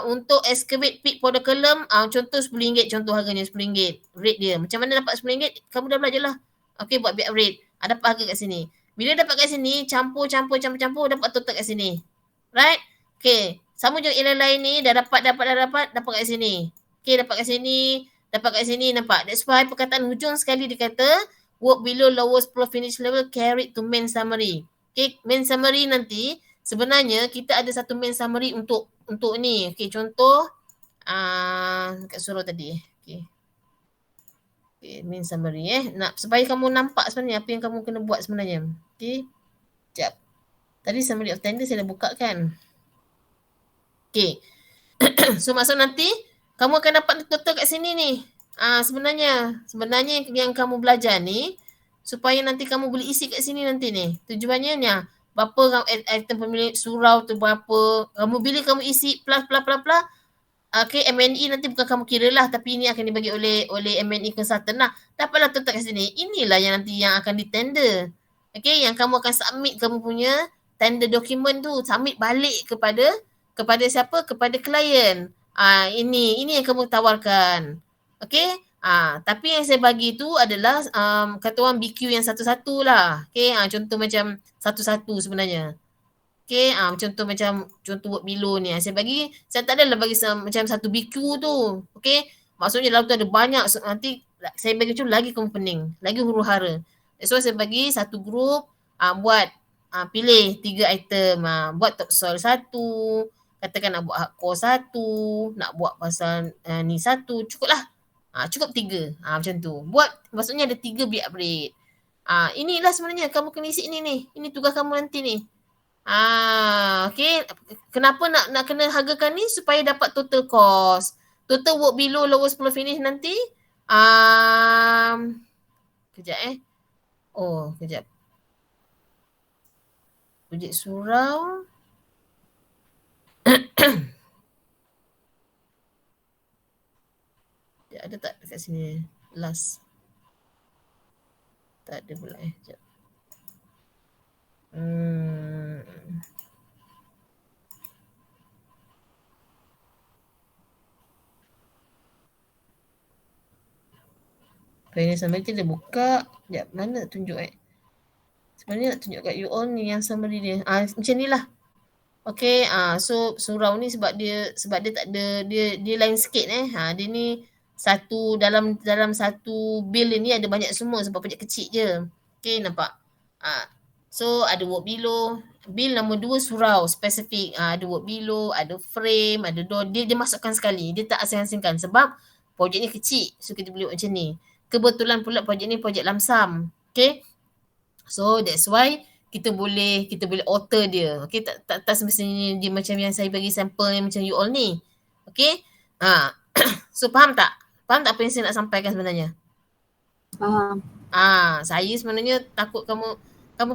untuk excavate pit for the column contoh RM10, contoh harganya RM10. Rate dia. Macam mana dapat RM10? Kamu dah belajar lah. Okay, buat build rate. Dapat harga kat sini. Bila dapat kat sini, campur dapat total kat sini. Right? Okay. Sama juga yang lain ni dah dapat kat sini. Okay, dapat kat sini nampak. That's why perkataan hujung sekali dia kata work below lowest floor finish level carried to main summary. Okay, main summary nanti sebenarnya kita ada satu main summary untuk ni. Okay, contoh kat surau tadi. Okay. Okay, main summary nak supaya kamu nampak sebenarnya apa yang kamu kena buat sebenarnya. Okay, sekejap. Tadi summary of tender saya dah buka kan. Okay. So maksud nanti kamu akan dapat total kat sini ni. Sebenarnya yang kamu belajar ni supaya nanti kamu boleh isi kat sini nanti ni. Tujuannya ni berapa item pemilik surau tu berapa. Bila kamu isi plus. Okay, MNE nanti bukan kamu kira lah, tapi ini akan dibagi oleh MNE consultant lah. Dapatlah total kat sini. Inilah yang nanti yang akan ditender. Okay, yang kamu akan submit kamu punya tender document tu, submit balik kepada siapa? Kepada klien. Ini yang kamu tawarkan. Okay. Tapi yang saya bagi tu adalah kata orang BQ yang satu-satu lah. Okay. Contoh macam satu-satu sebenarnya. Okay. Contoh work below ni. Saya tak adalah bagi macam satu BQ tu. Okay. Maksudnya dalam tu ada banyak. Nanti saya bagi tu lagi kamu pening. Lagi huru-hara. So saya bagi satu group buat pilih 3 item. Buat top soil 1. Katakan nak buat hardcore 1. Nak buat pasal ni 1. Cukup lah. Cukup 3. Macam tu. Buat maksudnya ada 3 big upgrade. Inilah sebenarnya kamu kena isi ni. Ini tugas kamu nanti ni. Okay. Kenapa nak kena hargakan ni? Supaya dapat total cost. Total work below lowest floor finish nanti. Kejap kejap. Projek surau. Ada tak dekat sini? Last. Tak ada pula Sekejap. Finance summary dia buka. Sekejap, mana nak tunjuk Sebenarnya nak tunjuk kat you all ni yang summary dia. Macam ni lah. Okay, so surau ni sebab dia tak ada, dia lain sikit dia ni satu dalam satu bill ni ada banyak semua sebab projek kecil je. Okay, nampak? So ada work below. Bill nombor 2 surau spesifik. Ada work below, ada frame, ada door. Dia masukkan sekali. Dia tak asing-asingkan sebab projek ni kecil. So kita boleh buat macam ni. Kebetulan pula projek ni projek lamsam. Okay. So that's why kita boleh alter dia. Okay, tak semestinya dia macam yang saya bagi sampel yang macam you all ni. Okay. So faham tak? Faham tak apa yang saya nak sampaikan sebenarnya? Faham. Saya sebenarnya takut kamu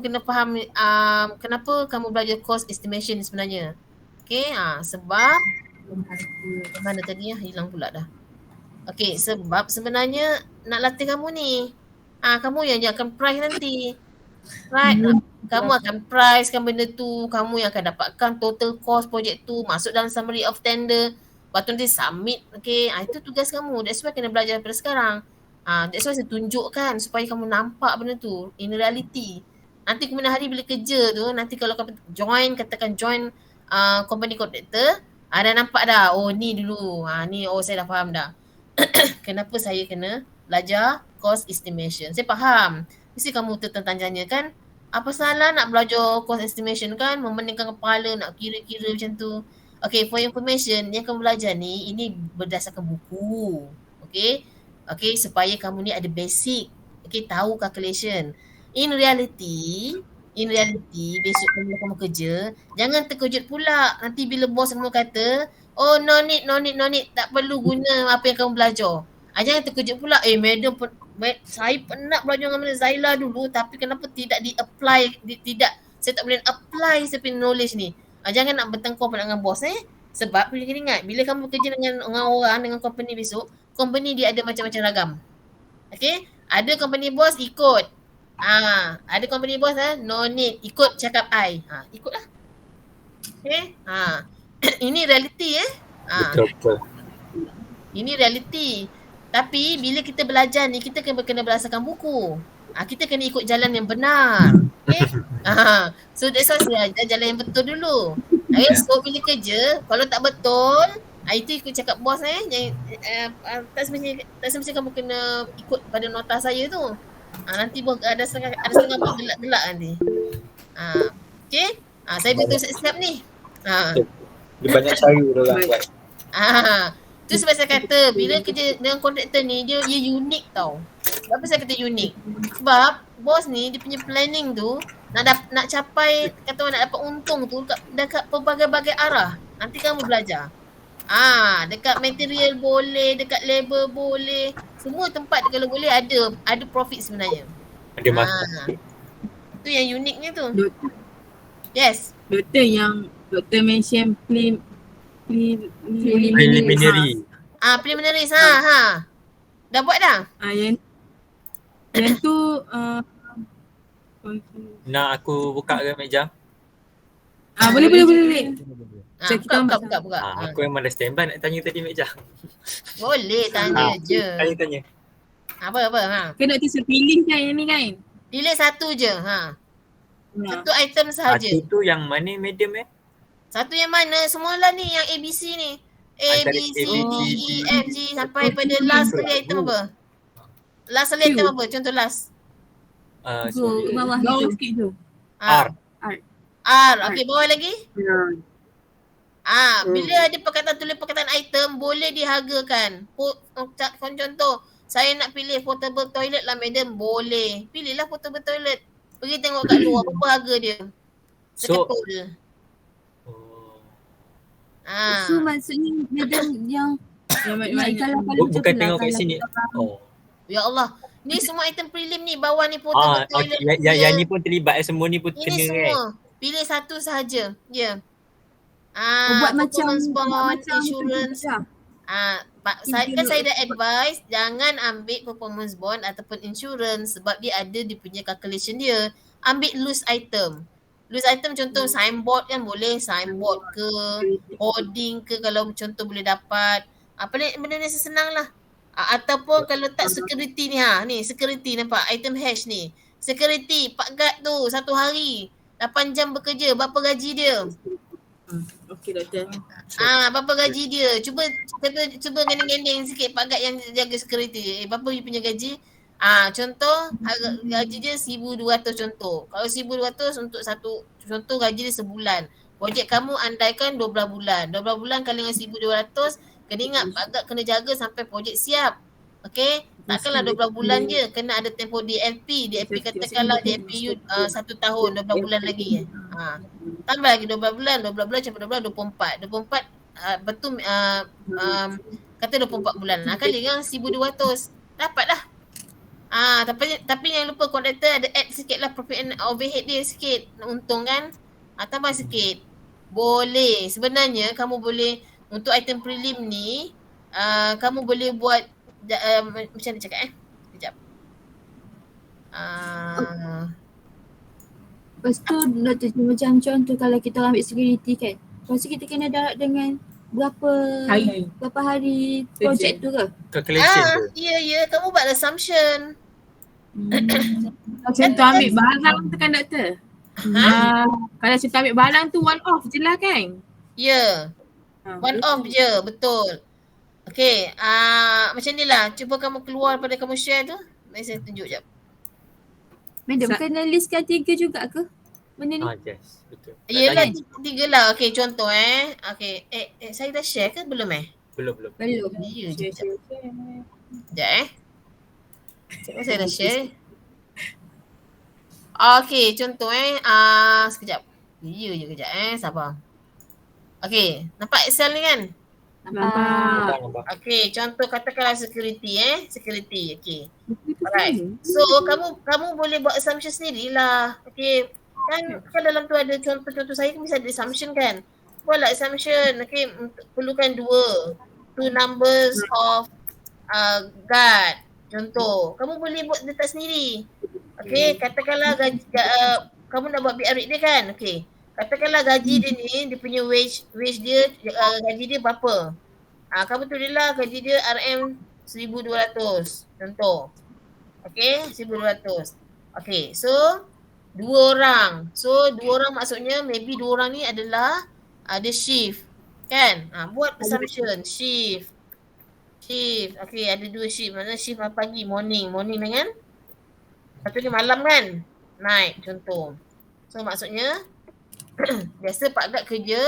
kena faham kenapa kamu belajar cost estimation sebenarnya. Okay, sebab mana tadi hilang pula dah. Okay, sebab sebenarnya nak latih kamu ni. Kamu yang akan price nanti. Right? Kamu akan pricekan benda tu, kamu yang akan dapatkan total cost projek tu, masuk dalam summary of tender. Lepas tu nanti submit. Okay, itu tugas kamu. That's why kena belajar daripada sekarang. That's why saya tunjukkan supaya kamu nampak benda tu in reality. Nanti kemudian hari bila kerja tu, nanti kalau kamu katakan join company contractor, dah nampak dah, oh ni dulu, ni saya dah faham dah. Kenapa saya kena belajar cost estimation. Saya faham. Mesti kamu tertanya kan, apa salah nak belajar cost estimation kan, memeningkan kepala, nak kira-kira macam tu. Okay, for information, yang kamu belajar ni, ini berdasarkan buku. Okay, supaya kamu ni ada basic. Okay, tahu calculation. In reality, besok kamu kerja, jangan terkejut pula. Nanti bila bos kamu kata, oh no need, tak perlu guna apa yang kamu belajar. Jangan terkejut pula, madam, saya pernah belajar dengan Zaila dulu, tapi kenapa tidak di-apply, saya tak boleh apply saya punya knowledge ni. Jangan nak bertengkar pula dengan bos sebab perlu ingat, bila kamu bekerja dengan orang, dengan company besok, company dia ada macam-macam ragam. Okay, ada company bos ikut. Ada company bos no need, ikut cakap I. Ikutlah. Okay. Ini reality Betul. Ini reality. Tapi bila kita belajar ni, kita kena berdasarkan buku. Kita kena ikut jalan yang benar. Okay. So that's why saya ajar jalan yang betul dulu. Okay, so bila kerja, kalau tak betul, itu ikut cakap bos tak semestinya kamu kena ikut pada nota saya tu. Nanti ada setengah bos gelak-gelak nanti. Okay. Saya betul siap ni. Dia banyak cara orang buat. Tu sebab saya kata bila kerja dengan kontraktor ni dia unik tau. Kenapa saya kata unik? Sebab bos ni dia punya planning tu nak capai, kata orang nak dapat untung tu dekat pelbagai-bagai arah. Nanti kamu belajar. Dekat material boleh, dekat labor boleh. Semua tempat kalau boleh ada profit sebenarnya. Ada masa. Tu yang uniknya tu. Doktor, Yes. doktor mention Preliminary. Preliminaries Dah buat dah? Yang tu Nak aku buka ke meja? boleh. Buka. Aku memang dah standby nak tanya tadi meja. Boleh tanya je. Tanya. Apa? Kan doktor pilih kan yang ni kan? Pilih satu je. Satu item sahaja. Satu tu yang mana medium Satu yang mana? Semula ni yang ABC ni. A, Antara B, C, D, A, B, E, F, G sampai pada last kali item apa? Last kali item apa? Contoh last. Go ke bawah Bawah tu. sikit tu. R. R. Okey, bawah lagi. Ya. Bila ada tulis perkataan item, boleh dihargakan. Contoh, saya nak pilih portable toilet lah madam. Boleh. Pilihlah portable toilet. Pergi tengok kat luar berapa harga dia. Seketul. So maksudnya madam yang kalau Bukan tengok kat sini. Ya Allah. Ni semua item prelim ni. Bawah ni portable toilet. Okay. Yang ni pun terlibat. Semua ni pun Ini kena semua. Pilih satu sahaja. Ya. buat macam insurance. Saya dah advise jangan ambil performance bond ataupun insurance sebab dia ada dia punya calculation dia. Ambil loose item. Loose item contoh signboard kan boleh, signboard ke, hoarding ke kalau contoh boleh dapat. Benda ni senang lah. Ataupun kalau tak security ni ni security nampak item hash ni. Security, Pak Guard tu 1 hari 8 jam bekerja, berapa gaji dia? Okey doktor. Berapa gaji dia? Cuba ganding-ganding sikit Pak Guard yang jaga security. Berapa dia punya gaji? Contoh gaji dia 1,200 contoh. Kalau 1,200 untuk satu contoh gaji dia sebulan. Projek kamu andaikan 12 bulan. 12 bulan kali dengan 1,200, kena ingat Pak Guard kena jaga sampai projek siap. Okey? Takkanlah 12 bulan je, kena ada tempoh DLP. DLP katakanlah DLP 1 tahun, 12 bulan lagi. Tambah lagi 12 bulan sampai 12 bulan, 24. 24 betul kata 24 bulan. Kali dengan 1,200. Dapat dah. Tapi yang lupa kontraktor ada add sikit lah profit and overhead dia sikit. Nak untung kan? Tambah sikit. Boleh. Sebenarnya kamu boleh untuk item prelim ni kamu boleh buat macam mana cakap Sekejap. Lepas tu doktor macam contoh kalau kita ambil security kan. Lepas tu kita kena darab dengan berapa hari projek tu ke? Calculation tu. Ya, kamu buat assumption. Contoh ambil barang tu kan doktor. Kalau contoh ambil barang tu one off je lah kan? Ya. One off je, betul. Okey, macam ni lah. Cuba kamu keluar pada kamu share tu. Mari saya tunjuk jap. Madam kena listkan 3 juga ke? Benda ni? Yes, betul. Yelah, 3 lah. Okey, contoh Okey, saya dah share ke belum Belum. Ya je. Sekejap saya dah share. Okey, contoh sekejap. Ya je kejap sabar. Okey, nampak Excel ni kan? Nampak. Okey, contoh katakanlah security security. Okey. Alright. So kamu boleh buat assumption sendirilah. Okey. Kan dalam tu ada contoh-contoh saya kan bisa ada assumption kan. Buatlah assumption. Okey, perlukan 2 numbers of guard. Contoh, kamu boleh buat letak sendiri. Okey, katakanlah gaji kamu nak buat BR rate dia kan. Okey. Katakanlah gaji dia ni, dia punya wage dia, gaji dia berapa? Kamu tulislah gaji dia RM 1,200 contoh. Okay, 1,200. Okay, so 2 orang. So 2 orang maksudnya maybe 2 orang ni adalah ada shift. Kan? Buat assumption, shift. Okay, ada 2 shift. Mana shift pagi, morning dengan satu ni malam kan? Night contoh. So maksudnya biasa Pak Guard kerja,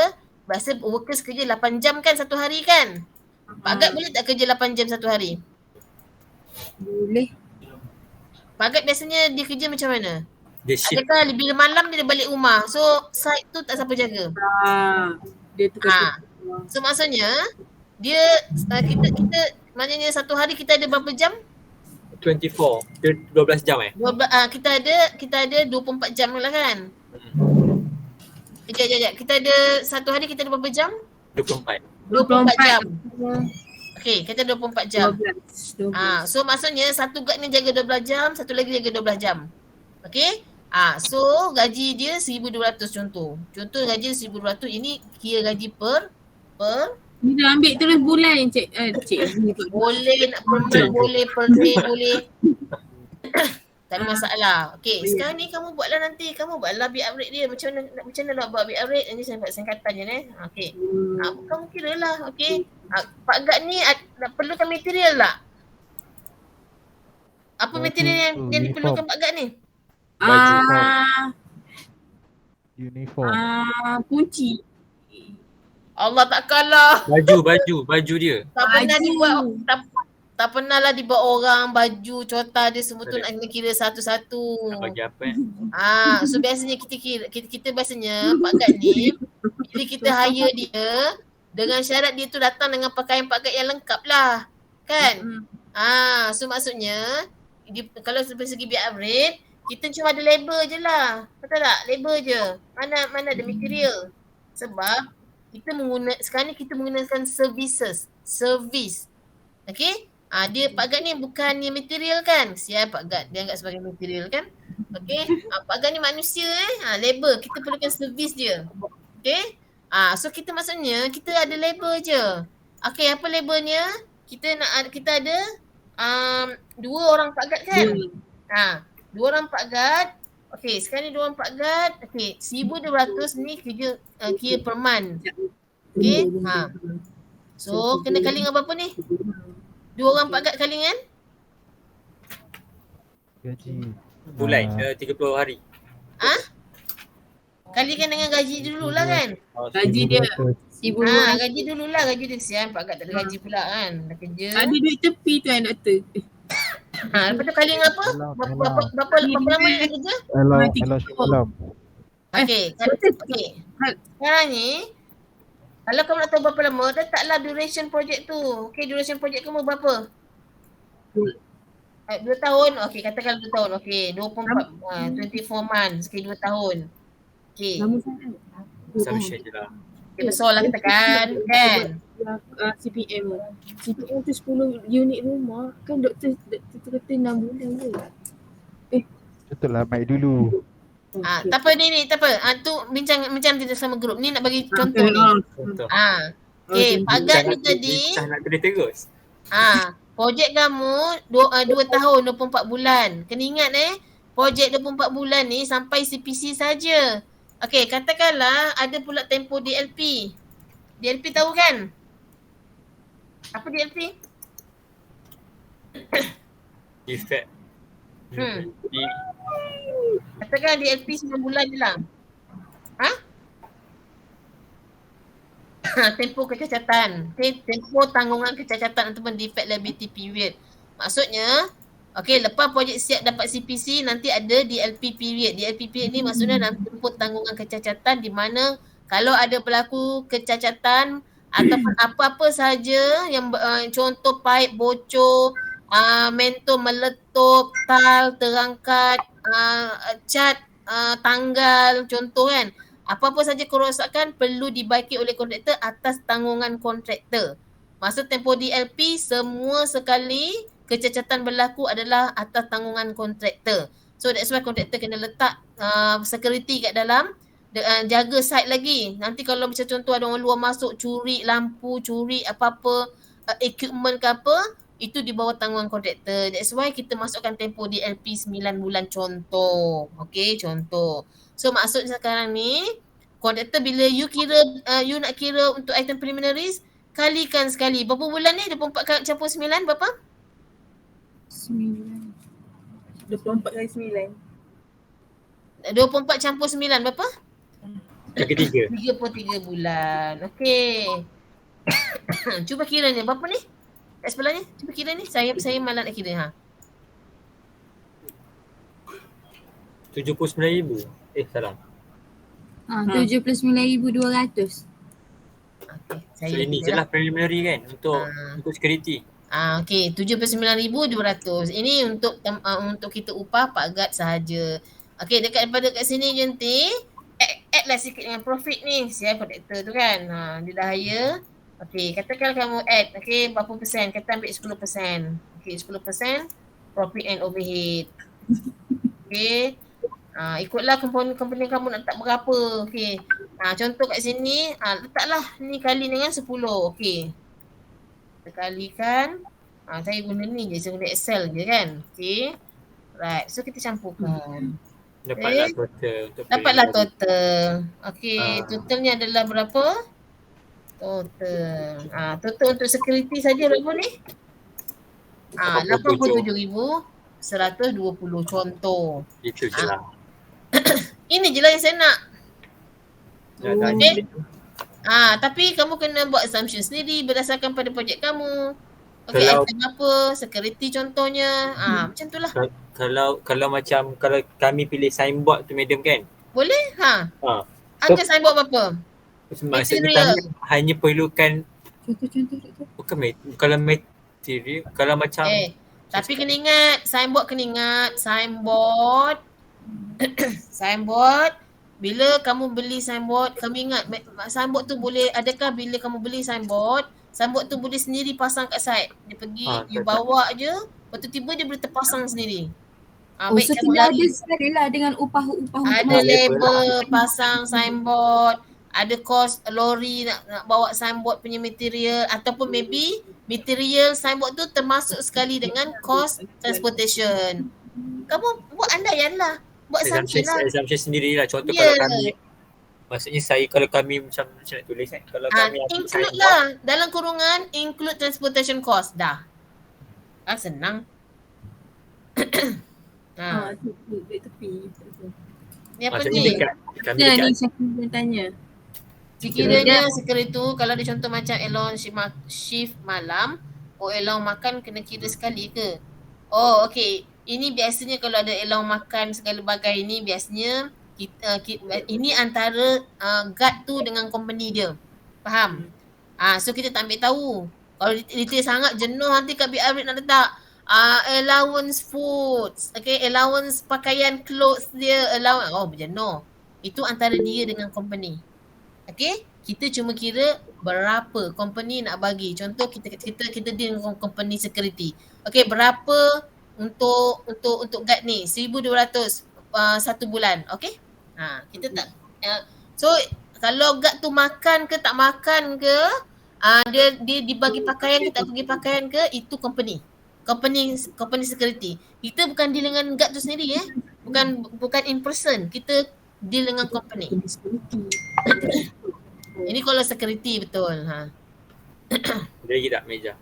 biasa workers kerja 8 jam kan satu hari kan? Pak Guard boleh tak kerja 8 jam satu hari? Boleh. Pak Gad biasanya dia kerja macam mana? Dia shift. Adakah bila malam dia balik rumah? So site tu tak siapa jaga. Dia tukar. So maksudnya dia kita maknanya satu hari kita ada berapa jam? 24. Dia 12 jam 12, kita ada 24 jam lah kan? Sekejap. Kita ada satu hari kita ada berapa jam? 24. 24 jam. Okey, kita 24 jam. 12. So maksudnya satu guard ni jaga 12 jam, satu lagi jaga 12 jam. Okey? So gaji dia 1,200 contoh. Contoh gaji 1,200 ini kira gaji per Ni dah ambil terus bulan cik. boleh nak per month, boleh per day, boleh. Tak ada masalah. Okey, sekarang ni kamu buatlah nanti. Kamu buatlah biar rate dia. Macam mana nak buat biar rate? Ini saya buat singkatan je ni. Okey. Kamu kira lah. Okey. Pak Gad ni perlukan material tak? Apa material yang diperlukan Pak Gad ni? Uniform. Kunci. Allah tak kalah. Baju dia. Tak pernah dibuat tak pernah lah dibuat orang baju cota dia semua tu nak kena kira satu-satu. Nak bagi apa So biasanya kita biasanya Pak Gad ni bila kita hire dia dengan syarat dia tu datang dengan pakaian Pak Gad yang lengkap lah. Kan? So maksudnya kalau dari segi biar rate kita cuma ada label je lah. Betul tak? Label je. Mana ada material. Sebab sekarang ni kita menggunakan service. Okay? Dia Pak Gad ni bukannya material kan? Siap Pak Gad, dia anggap sebagai material kan? Okay? Pak Gad ni manusia label, kita perlukan servis dia. Okay? So kita maksudnya kita ada label je. Okay, apa labelnya? Kita ada 2 orang Pak Gad kan? 2 orang Pak Gad. Okay, sekarang ni 2 orang Pak Gad. Okay, 1,200 ni kira per month. Okay? So kena kali dengan berapa ni? 2 orang Pak Gad kali kan? Gaji. bulan 30 hari. Kalikan dengan gaji dululah kan? Gaji dia. Gaji dululah, gaji dia. Sian Pak Gad tak ada gaji pula kan? Dah kerja. Ada duit tepi tu kan doktor. Lepas tu kali dengan apa? Berapa lama dia kerja? Alam. Okay. Sekarang ni kalau kamu nak tahu berapa lama, letaklah duration project tu. Okay, duration project kamu berapa? 2 tahun. Okay, katakan 2 tahun. Okay, 24 months. Okay, 2 tahun. Okay. Lama sangat. Assumption je lah. Okay, besar lah katakan. Kan? CPM tu 10 unit rumah. Kan doktor kata 6 bulan je. Betul lah, mic dulu. Tak apa ni, tak apa. Tu bincang tidak sama grup. Ni nak bagi contoh ni. Betul. Okay, Pak Gad ni tadi. Tak nak kena terus. Projek kamu 2 tahun 24 bulan. Kena ingat projek 24 bulan ni sampai CPC saja. Okay, katakanlah ada pula tempoh DLP. DLP tahu kan? Apa DLP? Effect. Katakan DLP 9 bulan je lah. Tempoh kecacatan. Tempoh tanggungan kecacatan ataupun defect liability period. Maksudnya, lepas projek siap dapat CPC, nanti ada DLP period. DLP period ni maksudnya dalam tempoh tanggungan kecacatan di mana kalau ada berlaku kecacatan ataupun apa-apa sahaja yang contoh paip bocor, mentor meletup, tal terangkat, cat tanggal contoh kan. Apa-apa saja kerosakan perlu dibaiki oleh kontraktor atas tanggungan kontraktor. Maksud tempoh DLP semua sekali kecacatan berlaku adalah atas tanggungan kontraktor. So that's why kontraktor kena letak security kat dalam, jaga site lagi. Nanti kalau macam contoh ada orang luar masuk curi lampu, curi apa-apa equipment ke apa, itu di bawah tanggungan kontraktor. That's why kita masukkan tempoh DLP 9 bulan contoh. Okay, contoh. So maksud sekarang ni, kontraktor bila you nak kira untuk item preliminaries, kalikan sekali. Berapa bulan ni? 24 campur 9 berapa? 9. 24 kali 9. 24 campur 9 berapa? 33. 33 bulan. Okay. Cuba kiranya berapa ni? Kat sebelahnya. Cuba kira ni. Saya malah nak kira. 79,000. Salah. 79,200. Okey, So saya ini je lah preliminary kan untuk security. Okey, 79,200. Ini untuk kita upah Pak Gad sahaja. Okey, daripada kat sini Junti, add lah sikit dengan profit ni. Share connector tu kan. Dia dah hire. Okey, katakan kamu add, okey, berapa persen? Kita ambil 10%. Okey, 10% profit and overhead. Okey. Ikutlah komponen kamu nak letak berapa. Okey. Contoh kat sini, letaklah ni kali dengan 10. Okey. Kita kalikan. Saya guna ni je, saya guna Excel je kan. Okey. Right. So kita campurkan. Dapatlah total untuk Dapatlah preliminary. total. Okey, totalnya adalah berapa? Total. Total untuk security saja berapa ni? 87,120 contoh. Itu je lah. Ini je lah yang saya nak. Okay. Tapi kamu kena buat assumption sendiri berdasarkan pada projek kamu. Okey, Kalau- item apa, security contohnya. Macam tu lah. Kalau macam kalau kami pilih signboard tu madam kan. Boleh? Harga signboard berapa? Maksudnya Material. kami hanya perlukan Contoh tu. kalau material kalau macam Tapi kena ingat, signboard signboard, bila kamu beli signboard, kami ingat signboard tu boleh, adakah bila kamu beli signboard tu boleh sendiri pasang kat site. Dia pergi, you bawa je, lepas tu tiba dia boleh terpasang sendiri. So cabut tidak ada lagi. sekali lah dengan upah-upah. Ada label, pasang signboard, ada kos lori nak bawa signboard punya material, ataupun maybe material signboard tu termasuk sekali dengan kos transportation. Kamu buat andaian lah. Buat assumption lah. assumption sendirilah. Contoh Yeah. kalau kami, maksudnya kalau kami macam nak tulis kan, kalau kami ambil Include signboard, lah. Dalam kurungan, include transportation cost. Dah. Senang. Tepi. Ni apa maksudnya ni? kami Ya dekat ni saya tanya. Sekiranya security tu, kalau dia contoh macam allowance shift malam, allowance makan kena kira sekali ke? Okey. Ini biasanya kalau ada allowance makan segala bagai ni, biasanya ini antara guard tu dengan company dia. Faham? So kita tak ambil tahu. Kalau detail sangat jenuh nanti kat BR nak letak allowance foods, okay, allowance pakaian clothes dia, allowance, berjenuh. Itu antara dia dengan company. Okay, kita cuma kira berapa company nak bagi. Contoh kita deal dengan company security. Okay, berapa untuk guard ni? 1,200 satu bulan. Okay? Kita tak so kalau guard tu makan ke tak makan ke, dia dibagi pakaian ke tak bagi pakaian ke, itu company security. Kita bukan deal dengan guard tu sendiri bukan in person. Kita deal dengan company. Ini kalau security betul. Ada lagi tak meja?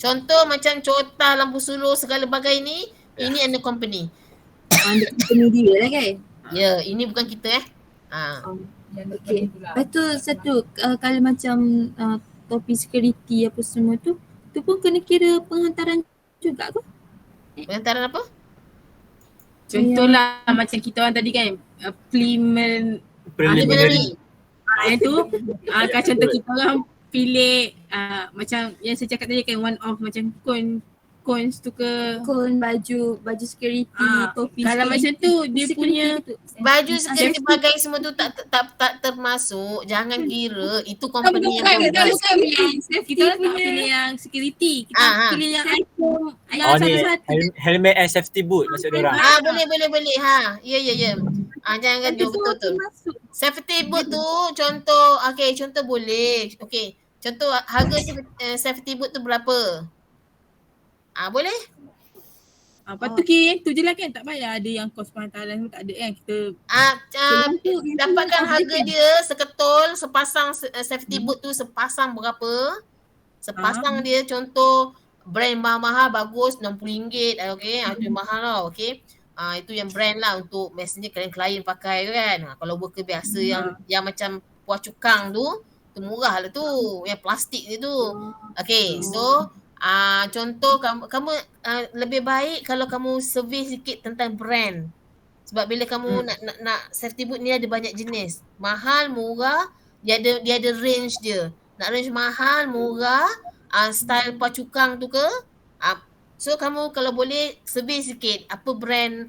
Contoh macam cotah, lampu sulur, segala bagai ni, ini under company. Ada company dia lah kan? Ya, ini bukan kita Okey. Lepas tu satu, kalau macam topi security apa semua tu pun kena kira penghantaran juga ke? Pengantaran apa? Contohlah macam kita orang tadi kan, Preliminary. yang tu kalau contoh kita orang pilih macam yang saya cakap tadi kan, one off macam coins tu ke, Kon baju security, topi kalau macam tu dia punya Baju security bagai semua tu tak termasuk. Jangan kira itu company yang bukan buat. kita orang tak pilih yang security, kita pilih yang item yang Ni satu-satu. helmet and safety boot maksud dia orang. Boleh. Ya. Jangan betul. Safety boot tu contoh, contoh boleh. Okey. Contoh harga safety boot tu berapa? Boleh? Lepas tu tu je lah kan, tak payah ada yang kos penghantaran tu, tak ada kan kita. Dapatkan harga dia seketul, sepasang safety boot tu sepasang berapa? Sepasang dia contoh brand mahal-mahal bagus RM60, okey. Itu mahal lah, okey. Itu yang brand lah untuk biasanya klien-klien pakai kan. Kalau worker biasa yang macam Puah Cukang tu murah lah tu, yang plastik dia tu. Okey, so contoh kamu lebih baik kalau kamu survey sikit tentang brand. Sebab bila kamu nak safety boot ni ada banyak jenis. Mahal, murah, dia ada range dia. Nak range mahal, murah, style pacukang tu ke. So kamu kalau boleh survey sikit apa brand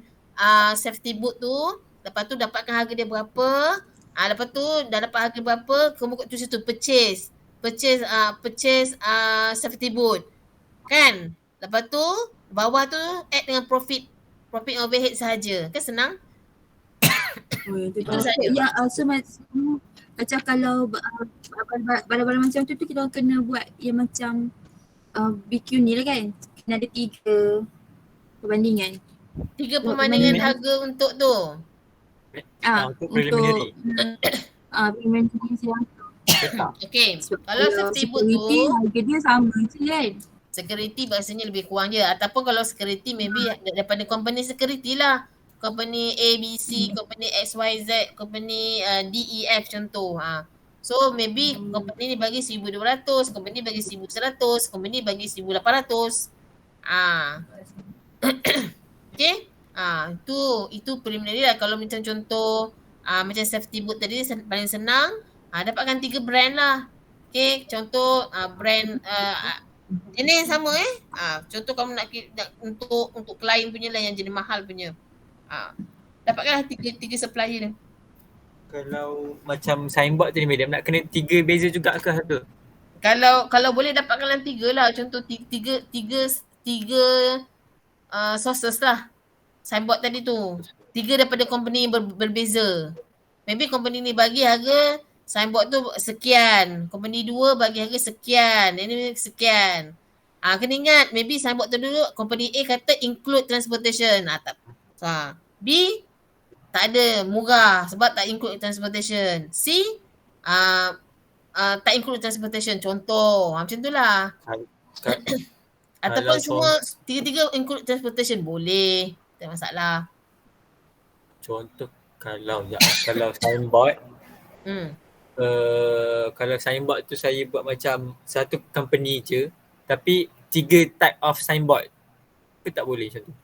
safety boot tu. Lepas tu dapatkan harga dia berapa. Lepas tu dah dapat harga berapa, kamu kat tu situ purchase safety boot. Kan? Lepas tu bawah tu add dengan profit overhead sahaja. Kan senang? Itu saja. Ya, so macam kalau barang-barang macam tu kita orang kena buat yang macam BQ ni lah kan. Kena ada 3 perbandingan. 3 perbandingan harga untuk tu. Untuk preliminary. Preliminary siang. Okay. Kalau safety boot tu harga dia sama je kan. security biasanya lebih kurang je. Ataupun kalau security maybe daripada company security lah. Company A, B, C, company X, Y, Z, company D, E, F contoh. So maybe company ni bagi 1,200, company bagi 1,100, company bagi 1,800. Okay. Itu preliminary lah. Kalau macam contoh macam safety boot tadi paling senang, dapatkan 3 brand lah. Okay, contoh brand jenis yang sama contoh kamu nak untuk klien punya lah yang jenis mahal punya. Dapatkanlah 3 supplier dia. Kalau macam signboard tadi madam nak kena 3 beza juga ke satu? Kalau boleh dapatkanlah 3 lah. Contoh 3 sources lah. Signboard tadi tu. 3 daripada company berbeza. Maybe company ni bagi harga signboard tu sekian. Company 2 bagi harga sekian. Ini sekian. Kena ingat maybe signboard tu dulu company A kata include transportation. B tak ada, murah sebab tak include transportation. C tak include transportation. Contoh macam tu lah. Ataupun semua 3 include transportation boleh. Tak masalah. Contoh kalau signboard kalau signboard tu saya buat macam satu company je tapi 3 type of signboard ke tak boleh macam tu?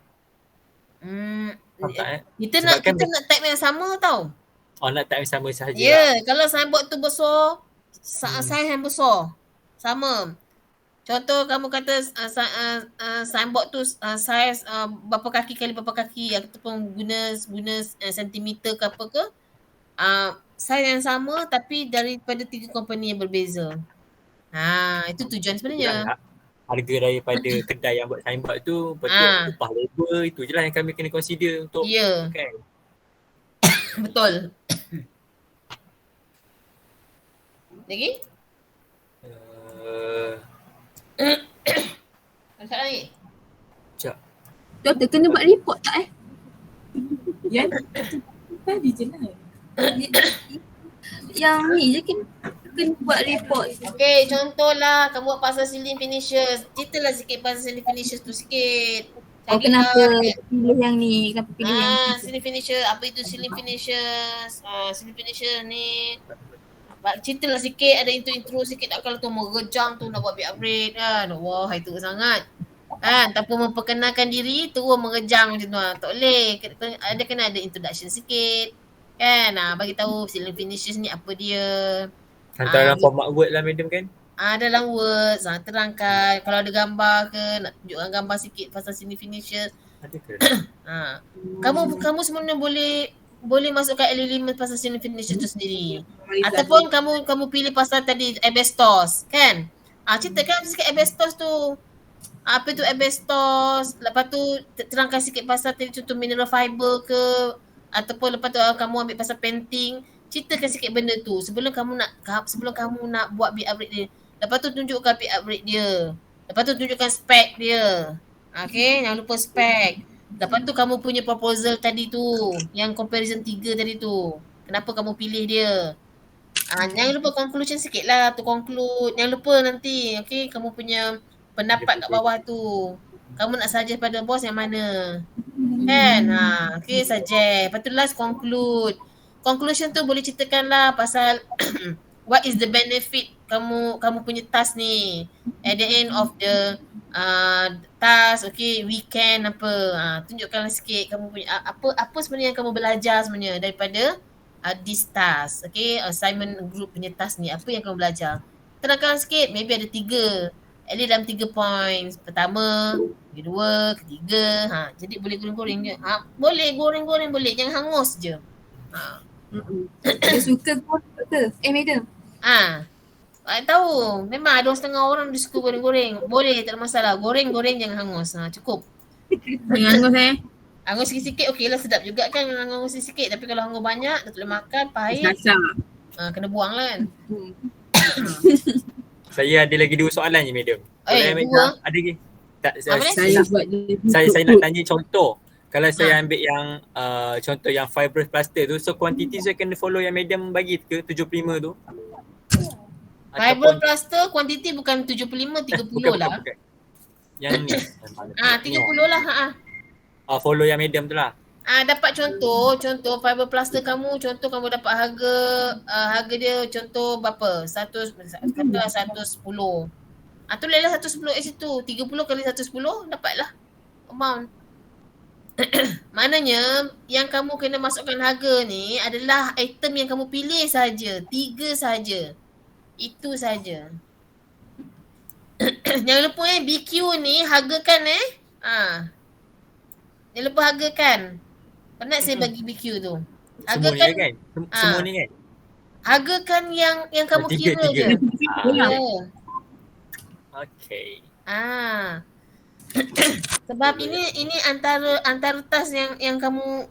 Kita nak type yang sama tau. Nak type yang sama sahaja. Kalau signboard tu besar, size yang besar. Sama. Contoh kamu kata signboard tu size berapa kaki kali berapa kaki ataupun guna sentimeter ke apa ke. Size yang sama tapi daripada 3 company yang berbeza. Itu tujuan sebenarnya. Harga daripada kedai yang buat signboard tu betul upah labor itu je lah yang kami kena consider untuk kan. Betul. Lagi? Ada lagi? Sekejap. Doktor kena buat report tak Ya. Tadi je lah. Yang ni je kena buat report. Okay, contohlah kamu buat pasal ceiling finishes. Ceritalah sikit pasal ceiling finishes tu sikit. Kenapa pilih yang ni? Kenapa pilih yang ni? Ceiling finishes. Apa itu ceiling finishes? Ceiling finishes ni. Ceritalah sikit, ada intro sikit tak kalau tu merejang tu nak buat big upgrade kan. Wah, itu sangat. Tanpa memperkenalkan diri, terus merejang macam tu. Tak boleh. Kena ada introduction sikit. Kan? Bagi tahu ceiling finishes ni apa dia. Hantar dalam format Word lah madam kan? Dalam Word, terangkan. Kalau ada gambar ke, nak tunjukkan gambar sikit pasal ceiling finishes. Ada ke? Kamu sebenarnya boleh masukkan elemen pasal ceiling finishes tu sendiri. Ataupun kamu pilih pasal tadi asbestos, kan? Ceritakan sikit asbestos tu. Apa tu asbestos? Lepas tu terangkan sikit pasal tadi contoh mineral fiber ke, ataupun lepas tu kamu ambil pasal painting. Ceritakan sikit benda tu sebelum kamu nak buat big upgrade dia. Lepas tu tunjukkan big upgrade dia. Lepas tu tunjukkan spec dia. Okay, jangan lupa spec. Lepas tu kamu punya proposal tadi tu, yang comparison 3 tadi tu. Kenapa kamu pilih dia? Jangan lupa conclusion sikit lah, to conclude. Jangan lupa nanti, okay, kamu punya pendapat kat bawah tu. Kamu nak suggest pada bos yang mana? Kan? Okay, suggest. Lepas tu last conclude. Conclusion tu boleh ceritakan lah pasal what is the benefit kamu punya task ni at the end of the task, okay, weekend apa. Tunjukkanlah sikit kamu punya apa sebenarnya yang kamu belajar sebenarnya daripada this task. Okay, assignment group punya task ni. Apa yang kamu belajar? Terangkan sikit, maybe ada 3. At least dalam 3 points. Pertama, kedua, ketiga. Jadi boleh goreng-goreng je. Boleh goreng-goreng boleh. Jangan hangus je. Dia suka ke? Madam. Tahu. Memang ada setengah orang dia suka goreng-goreng. Boleh, tak ada masalah. Goreng-goreng jangan hangus. Cukup. Hangus Hangus sikit-sikit okey lah, sedap juga kan hangus sikit. Tapi kalau hangus banyak, tak boleh makan, pahit. Sasa. Kena buang lah kan. Saya ada lagi 2 soalan je madam. Boleh, madam? Dua. Ada lagi? Tak, Apa ni? Saya buat dia. saya nak tanya contoh. Kalau saya ambil yang contoh yang fibrous plaster tu, so quantity saya kena follow yang madam bagi ke 75 tu? Fiber plaster quantity bukan 75, 30 lah. Bukan. Yang ni. 30 lah. Follow yang medium tu lah. Dapat contoh fiber plaster kamu, contoh kamu dapat harga dia contoh berapa? 110. Tulislah 110 kat situ. 30 kali 110 dapatlah amount. Maknanya yang kamu kena masukkan harga ni adalah item yang kamu pilih saja. 3 saja. Itu saja. Jangan lupa BQ ni hargakan Jangan lupa hargakan. Penat saya bagi BQ tu. Hargakan semua ni kan? Semua ni kan? Hargakan yang kamu kira je. Okay. Sebab ini antara task yang kamu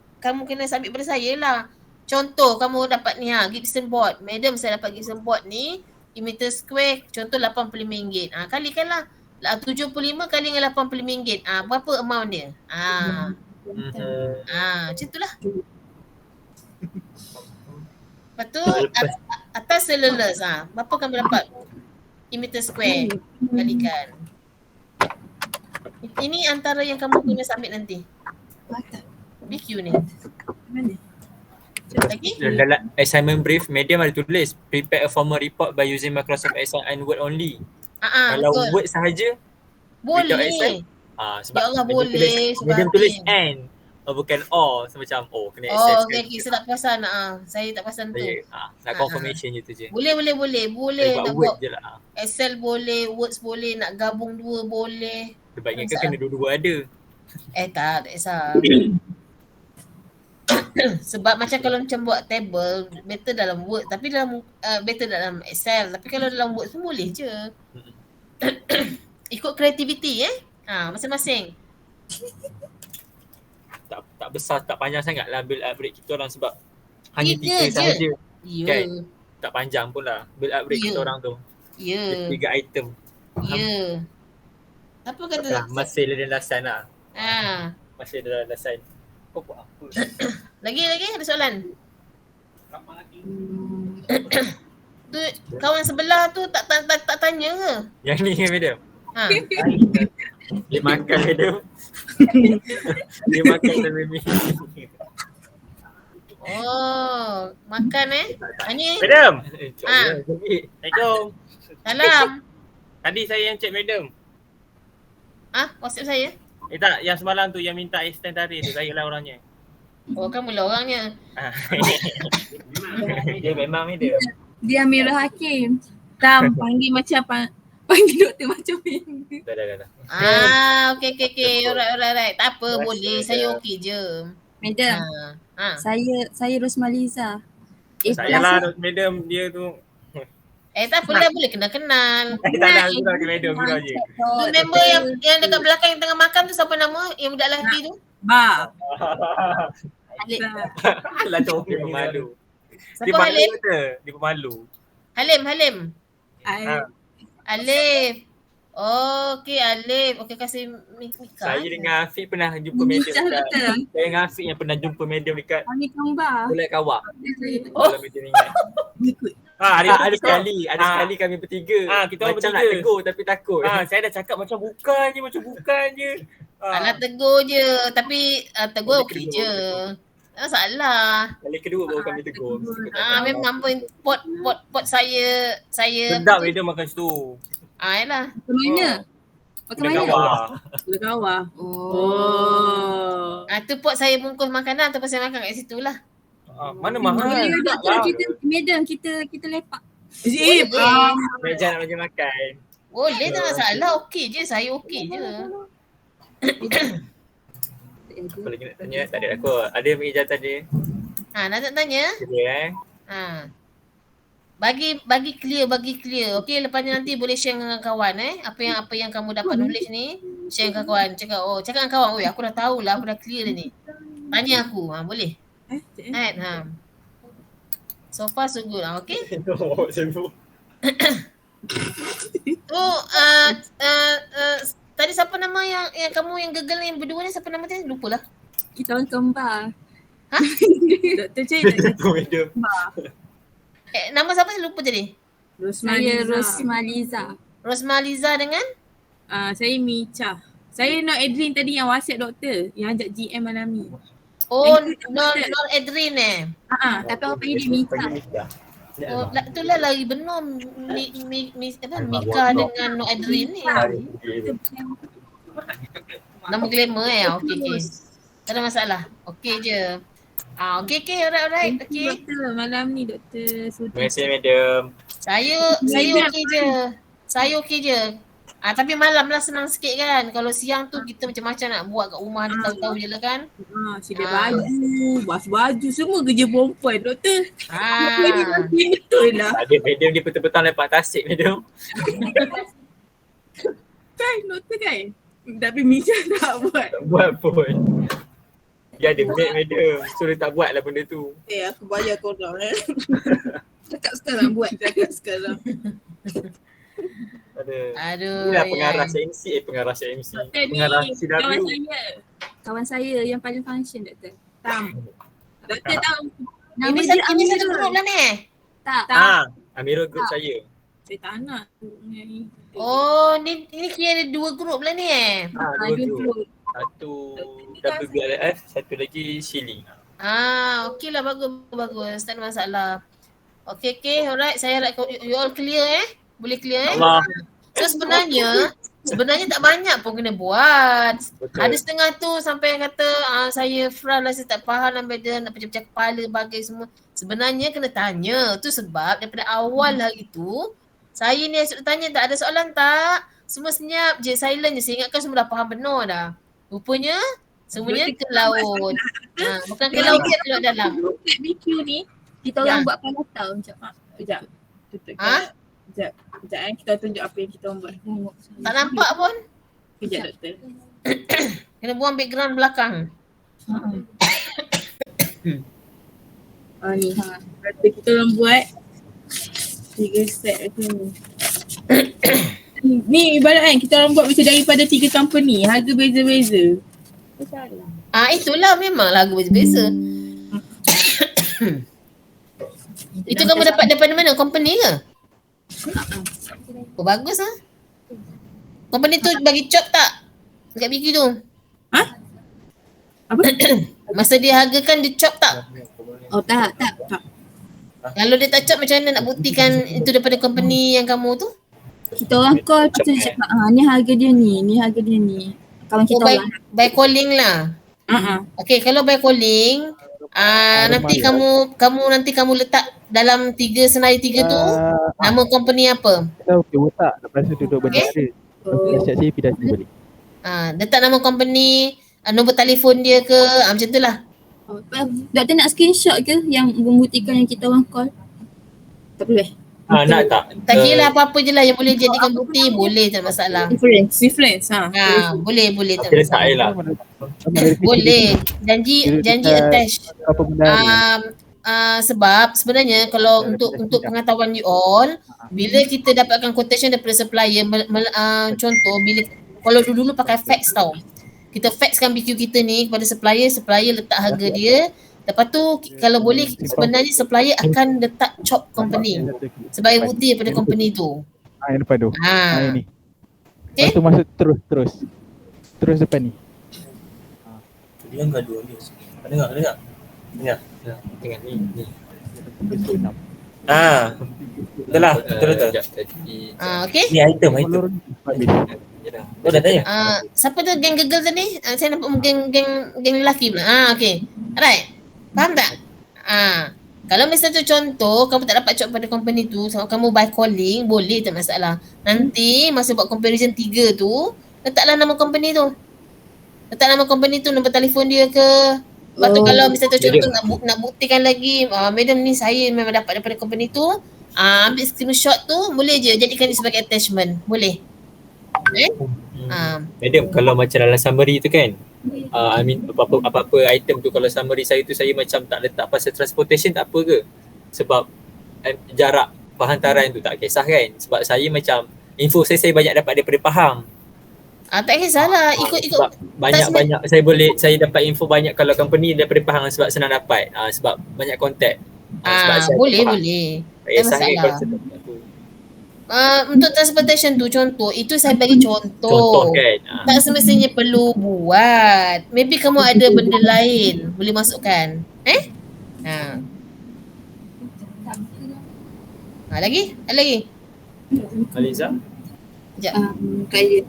kena submit pada saya lah. Contoh kamu dapat ni Gibson board. Madam saya dapat Gibson board ni 1 meter square contoh RM85. Kalikanlah 75 kali dengan RM85. Berapa amount dia? Macam itulah. Lepas tu atas cellulose berapa kamu dapat? 1 meter square kalikan. Ini antara yang kamu kena submit nanti. BQ ni. Mana? Lagi? Dalam assignment brief, medium ada tulis prepare a formal report by using Microsoft Excel and Word only. Kalau betul. Word sahaja, without Excel, Boleh. sebab Ya Allah medium boleh. medium tulis and, bukan or, macam kena Excel sekali. Okay. Saya tak perasan. Saya tak perasan tu. Nak confirmation je tu je. Boleh. Saya Nak buat Word buat je lah. Excel boleh, Words boleh, nak gabung 2 boleh. Sebaiknya kan kena dua-dua ada. Tak kisah. Sebab macam kalau macam buat table, better dalam Word, tapi better dalam Excel. Tapi kalau dalam Word pun boleh je. Ikut kreativiti masing-masing. Tak besar, tak panjang sangat lah build up rate kita orang sebab hanya 3 3 sahaja. Ya. Kan? Tak panjang pun lah build up rate kita orang tu. Ya. 3 item. Ya. Apa kata? Masih dalam lasan lah. Masih dalam lasan. Kau buat apa? Lagi ada soalan? Tu kawan sebelah tu tak tanya ke? Yang ni kan madam? Dia makan madam. Dia makan sambil ni. Makan Tanya. Madam. Assalamualaikum. Salam. Tadi saya yang check madam. WhatsApp saya? Tak, yang semalam tu yang minta extend tarikh tu, saya lah orangnya. Kamu lah orangnya. Dia memang madam. Dia Amirah Hakim. Tam panggil macam panggil doktor macam ni. Dah. Okay. Alright. Tak apa, boleh. Saya okey je. Madam, saya Rosmaliza. Saya lah madam dia tu. Tak apalah, boleh kenal. Tak nak gurau ke madam, gurau je. Tu member yang dekat belakang yang tengah makan tu siapa nama? Yang budak lelaki tu? Ba. Alah tu dia pemalu. Dia Siapa malu Halim? kata. Dia pemalu. Halim. Ha. Alif. Okey, Alif. Okey, kasih Mika. Saya dengan Afiq pernah jumpa medium dekat. Betul. Saya dengan Afiq yang pernah jumpa medium dekat Kami gambar. Kulit Kawak. Kalau medium ingat. Ikut. Ada sekali kami bertiga. Kita orang macam nak bertiga. tegur tapi takut. Saya dah cakap macam bukan je. Alah, tegur je. Tapi tegur okey je. Tak masalah. Kali kedua baru kami tegur. Memang pun pot saya Sedap madam makan situ. yalah. Ke mana? Pakai Gula mana? kawah. Gula kawah. Oh. Tu pot saya bungkus makanan tu pasal makan kat situ lah. Mana mahal? Boleh Tak doktor lah. kita lepak. Zip. Meja nak macam makan. Boleh tak masalah, okey je. Saya okey je. Apa lagi nak tanya? Tak ada aku. Ada meja tadi. Nak tanya? Dia Bagi clear. Okey, lepas ni nanti boleh share dengan kawan Apa yang kamu dapat nulis ni, share dengan kawan. Cakap dengan kawan, oi aku dah tahulah, aku dah clear dah ni. Tanya aku, boleh. So far so good. Okey. Tadi siapa nama yang kamu yang gagal yang berdua ni, siapa nama dia? Lupalah. Kita orang kembar. Doktor Cik Medium. Nama siapa saya lupa tadi? Saya Rosmaliza. Rosmaliza dengan? Saya Micha. Saya Nur Edrin tadi yang WhatsApp doktor yang ajak GM malam ni. Oh, Nur Edrin Tapi orang panggil dia Mita. Oh, itulah lagi benar Mika dengan Nur Edrin ni. Nama glamour okey. Tak ada masalah. Okey je. Okey, alright. Okey. Doktor malam ni doktor Terima kasih Madam. Saya okey je. Tapi malam lah senang sikit kan. Kalau siang tu kita macam-macam nak buat kat rumah, dia tahu-tahu je lah kan. Sedia baju, basuh baju, semua kerja perempuan doktor. Betul lah. Ada Madam dia betul-betul lepas tasik Madam. Kan doktor kan? Tapi Misha tak buat. Tak buat pun. Dia ada maid Madam. So dia tak buat lah benda tu. Aku bayar korang Cakap sekarang buat. Cakap sekarang. Aduh. Inilah pengarah CMC. Pengarah CMC. Pengarah CW. Kawan saya yang paling function doktor. Doktor tahu. Nama Ini dia satu group lah ni. Tak. Amirul group saya. Saya tak nak. Oh, ni kira ada 2 group lah ni Dua group. Satu WBLF, satu lagi Shilling. Okey lah, bagus. Tak ada masalah. Okay, alright. Saya harap you all clear Boleh clear Allah. So sebenarnya tak banyak pun kena buat. Betul. Ada setengah tu sampai kata saya Fran lah, saya tak faham lah beda nak pecah-pecah kepala bagai semua. Sebenarnya kena tanya. Tu sebab daripada awal hari tu saya ni asyik tanya, tak ada soalan tak? Semua senyap je, silent je. Saya ingatkan semua dah faham benar dah. Rupanya semuanya ke laut. Bukan ke laut, ke laut dalam. Kat BQ ni, Kita orang buat palatau macam. Sekejap. Tutup. Sekejap kita tunjuk apa yang kita orang buat. Tak nampak pun. Sekejap doktor. Kena buang background belakang. Ni. Doktor kita orang buat 3 set macam ni. Ni ibarat kan kita orang buat macam daripada 3 company, harga beza-beza. Itulah memang lagu beza-beza. Itu kamu dapat daripada mana? Company ke? Oh, bagus Company tu bagi chop tak? Dekat BQ tu. Apa? Masa dia hargakan dia chop tak? Oh tak. Kalau dia tak chop macam mana nak buktikan itu daripada company yang kamu tu? Kita orang call, kita cakap ni harga dia ni, Kawan kita orang. By calling lah. Okay, kalau by calling, nanti kamu letak dalam 3 senarai 3 tu nama company apa? Kita okey otak lepas tu duduk benda dia. Siap saya pindah sini balik. Letak nama company, nombor telefon dia ke, macam tu lah. Doktor nak screenshot ke yang membuktikan yang kita orang call? Tak boleh. Nak tak? Tak kira lah apa-apa je lah yang boleh jadikan bukti, boleh, tak masalah. Reference. Boleh tak Kita letak masalah. air lah. Boleh. Janji attach. Apa benda ni? Sebab sebenarnya kalau untuk pengetahuan you all, bila kita dapatkan quotation daripada supplier, contoh bila kalau dulu pakai fax tau. Kita faxkan BQ kita ni kepada supplier letak harga dia. Lepas tu kalau boleh sebenarnya supplier akan letak chop company sebagai bukti daripada company tu. Yang depan tu. Ini. Okay? Lepas tu masuk terus depan ni. Dia enggak dua ni. Dengar. Tengok ni. Betul lah. Betul. Okay? Ni item. Habis. Ya dah. Oh dah tanya? Siapa tu geng gegel tadi? Saya nampak geng lelaki pula. Okey. Alright. Faham tak? Kalau misalnya tu contoh, kamu tak dapat job pada company tu, so kamu by calling, boleh tak masalah. Nanti masa buat comparison 3 tu, letaklah nama company tu. Letak nama company tu, nombor telefon dia ke. Lepas tu kalau misalnya tu contoh nak buktikan lagi, madam ni saya memang dapat daripada company tu, ambil screenshot tu, boleh je jadikan dia sebagai attachment. Boleh. Madam, kalau macam dalam summary tu kan, I mean apa-apa item tu, kalau summary saya tu saya macam tak letak pasal transportation tak apa ke? Sebab jarak penghantaran tu tak kisah kan? Sebab saya macam info saya banyak dapat daripada Pahang. Tak kisahlah, ikut banyak saya dapat info banyak kalau company daripada Pahang sebab senang dapat. Sebab banyak kontak. Boleh. Tak kisah kan kalau untuk transportation tu contoh, itu saya bagi contoh kan. Tak semestinya perlu buat. Maybe kamu ada benda lain boleh masukkan. Lagi? Ada lagi? Aliza? Sekejap.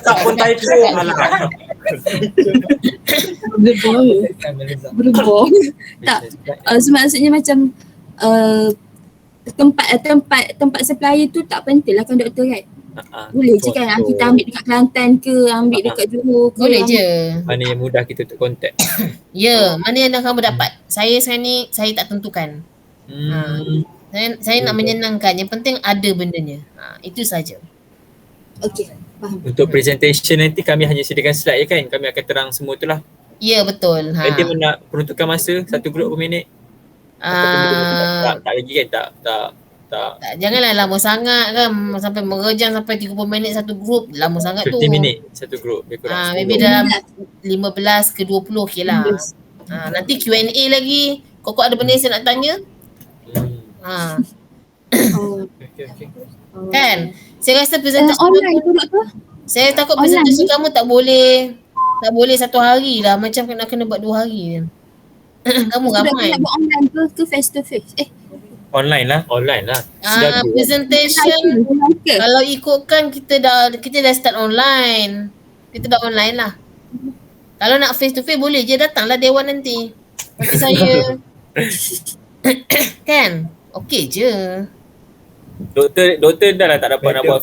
Cakap pun typo. Berbohong. Tak. Maksudnya macam tempat supplier tu tak penting lah konduktor kan. Boleh je kan kita ambil dekat Kelantan ke, ambil dekat Johor ke. Boleh je. Mana yang mudah kita untuk kontak. Mana yang kamu dapat. Saya sekarang ni saya tak tentukan. Saya nak menyenangkan. Yang penting ada bendanya. Itu saja. Okey, faham. Untuk presentation nanti kami hanya sediakan slide je kan? Kami akan terang semua tu lah. Ya, betul. Dia nak peruntukan masa satu grup per minit? Tak lagi kan? Tak. Janganlah lama sangat kan. Sampai merejam sampai 30 minit satu grup. Lama sangat 50 tu. 50 minit satu grup. Maybe dalam 15 ke 20 okey lah. Nanti Q&A lagi. Kok ada benda yang saya nak tanya? Okay. Kan? Saya rasa presentation online tu doktor? Saya takut presentation kamu tak boleh satu hari lah. Macam nak kena buat 2 hari. Kamu ramai. Nak buat online ke face to face? Online lah. Presentation kalau ikutkan kita dah start online. Kita dah online lah. Kalau nak face to face boleh je, datanglah Dewan nanti. Nanti saya kan? Okey je. Doktor dah lah tak dapat nak buat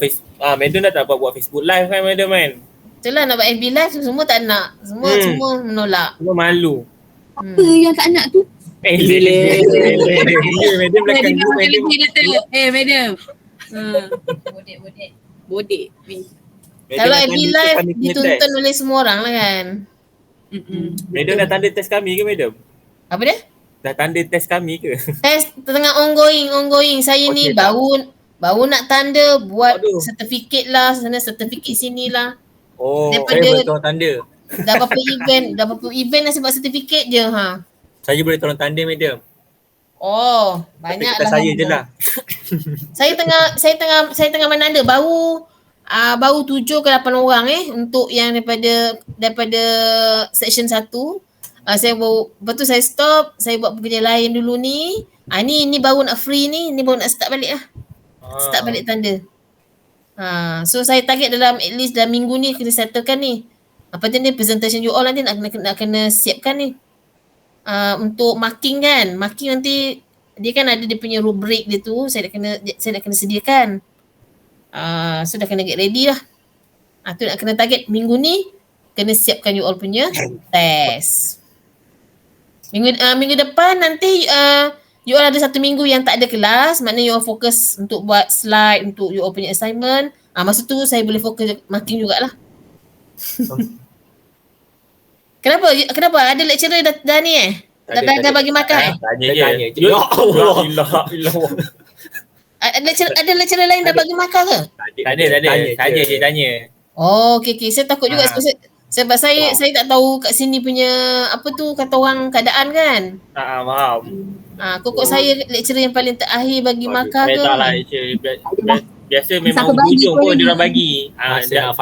madam dah tak dapat buat Facebook live kan madam kan? Itulah nak buat FB live semua tak nak. Semua menolak. Semua malu. Apa yang tak nak tu? Madam belakang tu madam. Madam. Bodek. Kalau FB live ditonton oleh semua orang lah kan. Madam dah tanda test kami ke madam? Apa dia? Dah tanda test kami ke? Test tengah ongoing. Saya ni baru nak tanda buat sertifikat lah, sertifikat sini lah. Saya boleh tolong tanda. Dah berapa event dah sebab sertifikat je Saya boleh tolong tanda madam. Banyak lah. Saya je lah. Saya tengah menanda baru 7 ke 8 orang untuk yang daripada section 1. Saya lepas tu saya stop, saya buat pekerja lain dulu ni. Ni baru nak free ni baru nak start balik lah. Start balik tanda. So saya target dalam at least dalam minggu ni kena settlekan ni. Apa tu ni presentation you all nanti nak kena siapkan ni. Untuk marking kan. Marking nanti dia kan ada dia punya rubric dia tu, saya nak kena sediakan. So dah kena get ready lah. Tu nak kena target minggu ni kena siapkan you all punya test. Minggu depan nanti you all ada 1 minggu yang tak ada kelas, maknanya you all fokus untuk buat slide untuk you all punya assignment. Masa tu saya boleh fokus marking jugalah. Kenapa? Ada lecturer dah ni dah bagi makan Tanya je. Ya Allah. Ada lecturer lain dah bagi makan ke? Tanya je. Okey. Saya takut juga sebab saya tak tahu kat sini punya apa tu kata orang keadaan kan. Faham. Kok saya lecturer yang paling terakhir bagi makan ke? Tak lah. Biasa memang hujung pun dia orang bagi. Masa nak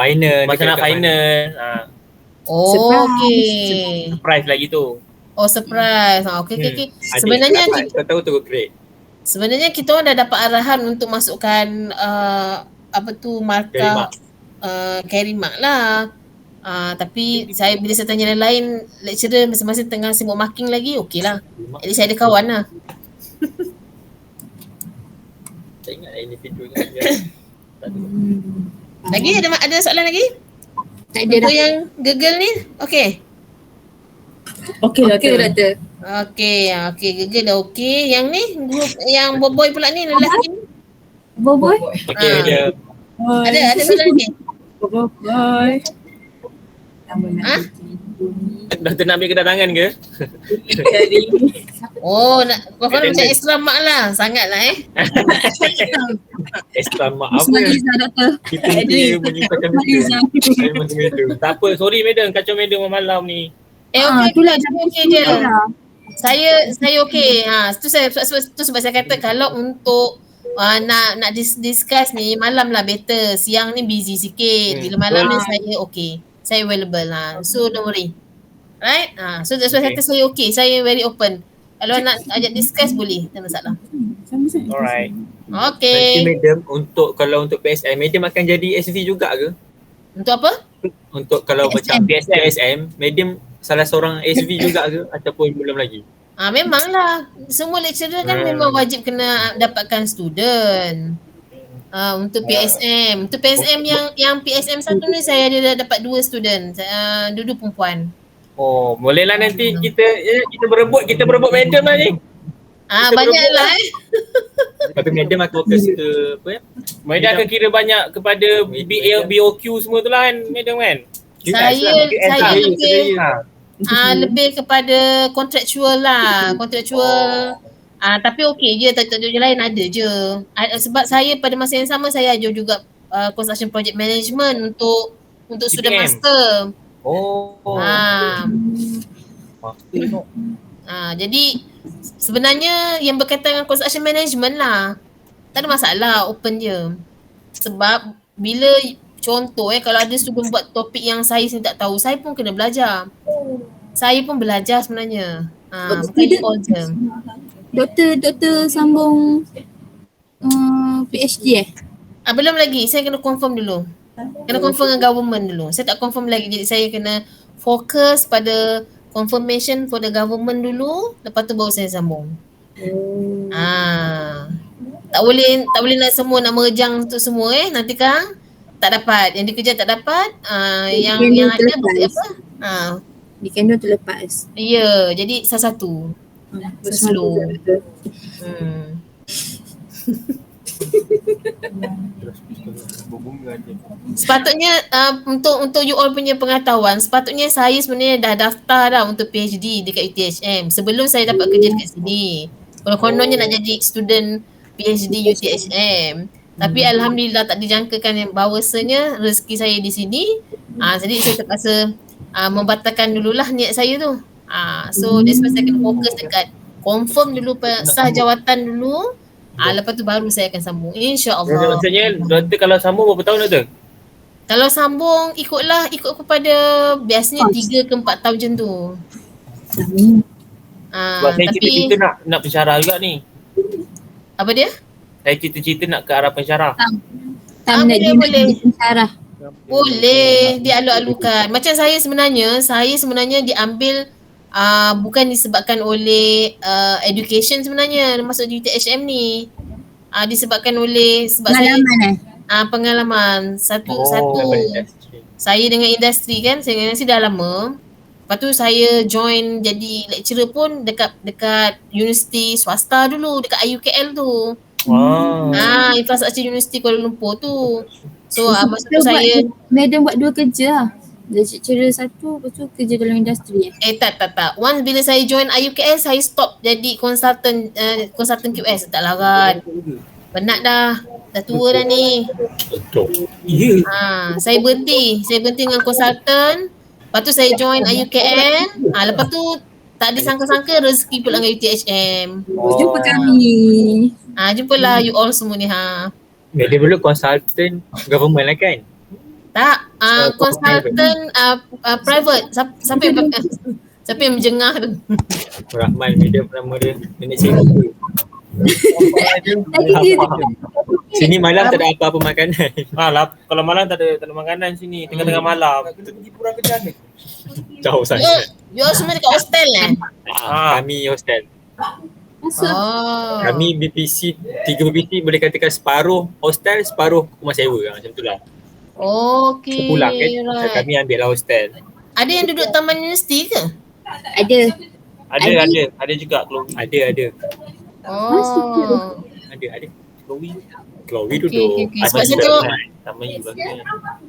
final. Okey. Surprise lagi tu. Surprise. Okey. Sebenarnya kau tahu tu grade. Sebenarnya kita orang dah dapat arahan untuk masukkan markah carry mark lah. Tapi bila saya tanya yang lain, lecturer masing-masing tengah sibuk marking lagi, okey lah. At least saya ada kawan lah. Tak ingat lah individu ni. Lagi ada soalan lagi? Tak ada Untuk dah. yang Google ni, okey. Okey doktor. Okey, Google dah okey. Yang ni, group yang boy pula ni, lelaki ni. Boboy? Okay, dia Ada soalan lagi? Bye. Doktor nak ambil kedatangan ke? Oh, kau macam extra mark lah. Sangat lah Extra mak Usman apa? Liza doktor. Kita menyimpankan Liza. medal. Tak apa, sorry madam, kacau madam malam ni. Okey, itulah okey je. Saya okey. Sebab saya kata kalau untuk nak discuss ni malam lah better. Siang ni busy sikit. Bila malam ni saya okey. Saya available lah. So don't worry. Right? So that's why saya kata saya okey. Saya very open. Kalau nak ajak discuss boleh. Tak masalah. Alright. Okay. Nanti madam, kalau untuk PSM, madam akan jadi SV juga ke? Untuk apa? Untuk kalau macam PSM, madam salah seorang SV juga ke? Ataupun belum lagi? Memanglah. Semua lecturer kan memang wajib kena dapatkan student. Untuk PSM. Untuk PSM yang PSM 1 ni saya ada dapat 2 student. Dua perempuan. Oh, bolehlah nanti kita berebut madam lah ni. Banyaklah Tapi madam akan fokus ke apa ya? Madam akan kira banyak kepada BL, BOQ semua tu lah kan madam kan? Saya lebih kepada kontraktual lah. Kontraktual. Tapi okey je, tajuk lain ada je. Sebab saya pada masa yang sama saya ajar juga construction project management untuk student CPM. master. Master tu. Jadi sebenarnya yang berkaitan dengan construction management lah. Tak ada masalah, open je. Sebab bila contoh kalau ada student buat topik yang saya sendiri tak tahu, saya pun kena belajar. Saya pun belajar sebenarnya. Bukan all je. Doktor sambung PhD Belum lagi, saya kena confirm dulu. Kena confirm dengan government dulu. Saya tak confirm lagi, jadi saya kena fokus pada confirmation for the government dulu, lepas tu baru saya sambung. Tak boleh nak semua nak merejang untuk semua nanti kan tak dapat. Yang dikejar tak dapat, yang ada apa? Di kandung terlepas. Ya, jadi satu-satu. Slow. Sepatutnya untuk you all punya pengetahuan, sepatutnya saya sebenarnya dah daftar dah untuk PhD dekat UTHM sebelum saya dapat kerja dekat sini. Kononnya nak jadi student PhD UTHM. Tapi alhamdulillah tak dijangkakan yang bahawasanya rezeki saya di sini. Jadi saya terpaksa membatalkan dululah niat saya tu. So that's why saya kena fokus dekat confirm dulu sah jawatan dulu. Lepas tu baru saya akan sambung, insya-Allah. Maksudnya doktor kalau sambung berapa tahun doktor? Kalau sambung ikut kepada biasanya 3 ke 4 tahun macam tu. Sebab saya cita-cita nak pensyarah juga ni. Apa dia? Saya cita-cita nak ke arah pensyarah. Boleh. Pensyarah. Boleh dialu-alukan. Macam saya sebenarnya diambil bukan disebabkan oleh education sebenarnya masuk di UTHM ni. Disebabkan oleh pengalaman satu saya dengan industri kan, saya dengan industri dah lama. Lepas tu saya join jadi lecturer pun dekat universiti swasta dulu, dekat IUKL tu. Infrastruktur Universiti Kuala Lumpur tu. So masa tu saya Madam buat 2 kerja lah. Lecturer 1, lepas tu kerja dalam industri tak. Once bila saya join IUKL, saya stop jadi consultant QS. Tak larat. Penat dah tua dah ni. Saya berhenti dengan consultant. Lepas tu saya join IUKL. Lepas tu tak disangka-sangka rezeki pula dengan UTHM. Jumpa kami. Jumpalah you all semua ni Dia dulu consultant government lah kan? Tak, consultant private. Siapa yang menjengah tu? Rahman, dia nama dia nenek cikgu. Tadi dia Sini malam tak ada apa-apa makanan. Kalau malam tak ada makanan sini, tengah-tengah malam. Jauh sangat. You all semua dekat hostel Kami hostel. masuk. Oh. Kami BPC, 3 BPC boleh katakan separuh hostel, separuh rumah sewa macam tu lah. Okay. Sepulang kan. So, Right. kami ambil lah hostel. Ada yang duduk taman universiti ke? Ada. Ada juga Chloe. Ada. Oh. Ada. Chloe. Chloe duduk. Okay. Sebab saya tengok Sama you bagus.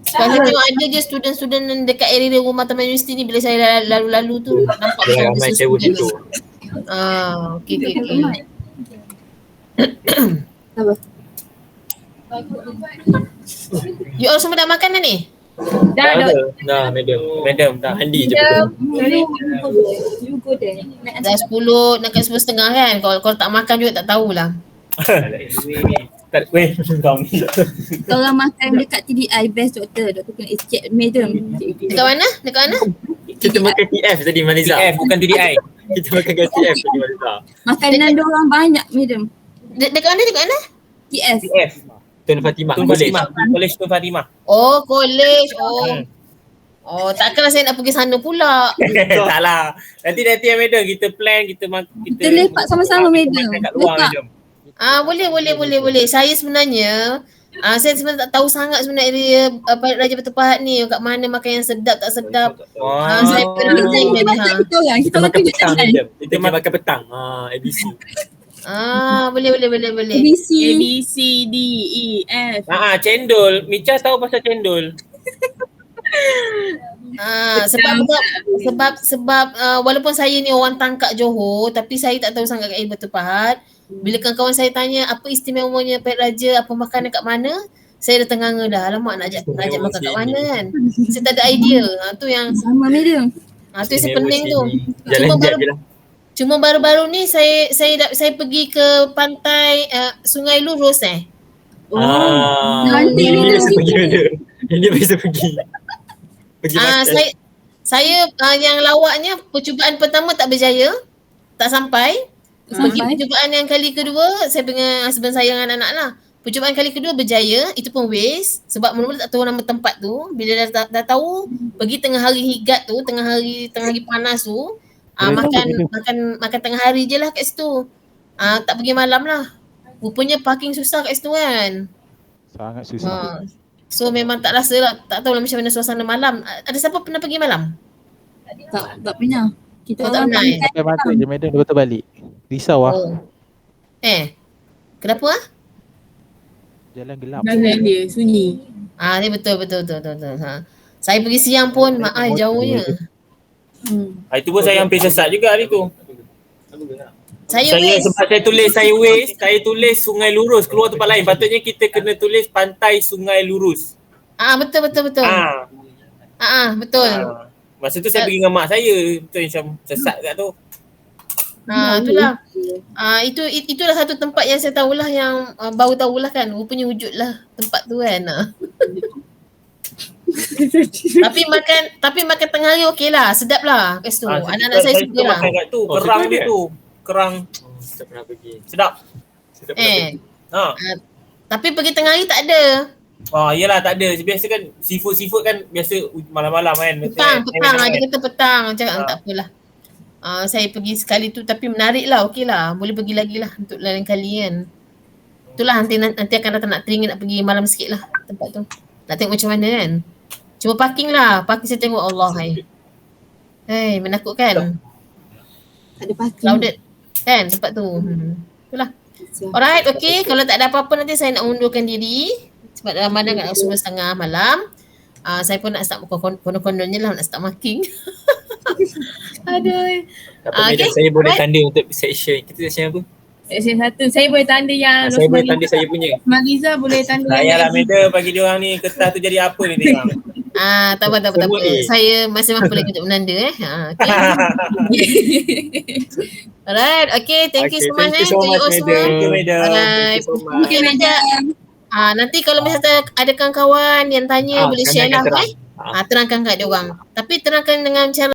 Sebab saya tengok ada je student-student dekat area rumah taman universiti ni, bila saya lalu-lalu tu nampak Dia macam ramai ada sewa student. situ. Okay. Apa? You all semua dah makan dah ni? Dah. Nah, madam dah mandi je Dah. betul. You go there. Dah 10, nak kat 10.30 kan? Kalau tak makan juga tak tahulah. Weh, kau ni. Kalau makan dekat TDI best doktor kena check madam. Dekat mana? Kita makan TF tadi Maliza. TF bukan TDI. Kita makan kat TF tadi Maliza. Makanan dia orang banyak madam. Dekat mana? TF. TF. Tun Fatimah. Tun Fatimah. College Tun Fatimah. Oh, college. Oh, takkanlah saya nak pergi sana pula. Tak lah. Nanti madam kita plan, kita Kita lepak sama-sama madam. Kat luar Lepak. madam. Boleh. Saya sebenarnya saya sebenarnya tak tahu sangat sebenarnya area Balik Raja Bertepahat ni, kat mana makan yang sedap tak sedap. Saya pernah Kita tengok makan kita orang. Kita Kita makan makan petang jalan. madam. Kita makan petang. ABC. Boleh. ABC. A, B, C, D, E, F. Cendol. Micha tahu pasal cendol. Sebab walaupun saya ni orang Tangkak Johor, tapi saya tak tahu sangat kat area Bertepahat. Bila kawan-kawan saya tanya apa istimewanya Balik Raja, apa makanan kat mana, saya dah tenganga dah. Alamak, nak ajak makan kat mana kan. Saya tak ada idea. Tu yang Sama madam. tu yang saya pening tu. Jalan je lah. Cuma baru-baru ni saya pergi ke pantai Sungai Lurus Nanti Ini madam. biasa pergi madam. Ini biasa pergi. Pergi makan. Saya yang lawaknya percubaan pertama tak berjaya. Tak sampai. Pergi percubaan yang kali kedua, saya dengan husband saya dengan anak-anak lah. Percubaan kali kedua berjaya, itu pun waste. Sebab mula-mula tak tahu nama tempat tu. Bila dah tahu, pergi tengah hari higat tu, tengah hari panas tu. Makan tengah hari je lah kat situ. Tak pergi malam lah. Rupanya parking susah kat situ kan. Sangat susah. So memang tak rasa lah, tak tahu lah macam mana suasana malam. Ada siapa pernah pergi malam? Tak pernah. Kita Oh, tak orang pernah, pakai Saya masuk je madam, dia balik. Risau lah. Kenapa ah? Jalan gelap. Jalan dia sunyi. Ni betul. Saya pergi siang pun, jauhnya. Itu pun saya hampir sesat juga hari tu. Saya Sebab saya tulis Sungai Lurus keluar tempat lain. Patutnya kita kena tulis Pantai Sungai Lurus. betul. Betul. Masa tu saya pergi dengan mak saya. Betul macam sesat kat tu. Itulah. Itulah satu tempat yang saya tahulah, yang baru tahulah kan. Rupanya wujud lah tempat tu kan. Tapi makan tengah hari okey lah, sedap lah kat situ. Anak-anak saya suka lah. Makan kat tu, kerang dia tu. Kerang Tak pernah pergi. sedap. Saya tak pernah pergi. Tapi pergi tengah hari tak ada. Yelah tak ada. Biasa kan seafood kan biasa malam-malam kan. Petang. Dia kata petang. Cakap tak apalah. Saya pergi sekali tu, tapi menarik lah, okey lah. Boleh pergi lagi lah untuk lain kali kan. Itulah nanti akan datang, nak teringin nak pergi malam sikit lah tempat tu. Nak tengok macam mana kan. Cuma parking lah. Parking saya tengok Allah menakutkan. Tak ada parking. Crowded kan tempat tu. Itulah. Alright, okay. Kalau tak ada apa-apa nanti saya nak undurkan diri. Sebab dalam badan kat 10.30 malam. Saya pun nak start konon-kononnya lah, nak start marking. Aduh. Tak apa madam, saya boleh tanda untuk section. Kita section apa? Section 1. Saya boleh tanda yang Saya boleh tanda saya punya. Mariza boleh tanda Sayanglah madam bagi dia orang ni kertas tu jadi apa ni dia orang. Tak apa. Semua A. Saya masih mampu lagi untuk menanda Okay. Alright, okay. Thank you so much Thank you so to you much all semua. Thank you madam. Alright. Thank you so much. Okay, nanti kalau misalnya ada kawan-kawan yang tanya boleh share lah. terang. Terangkan kat dia orang. Tapi terangkan dengan cara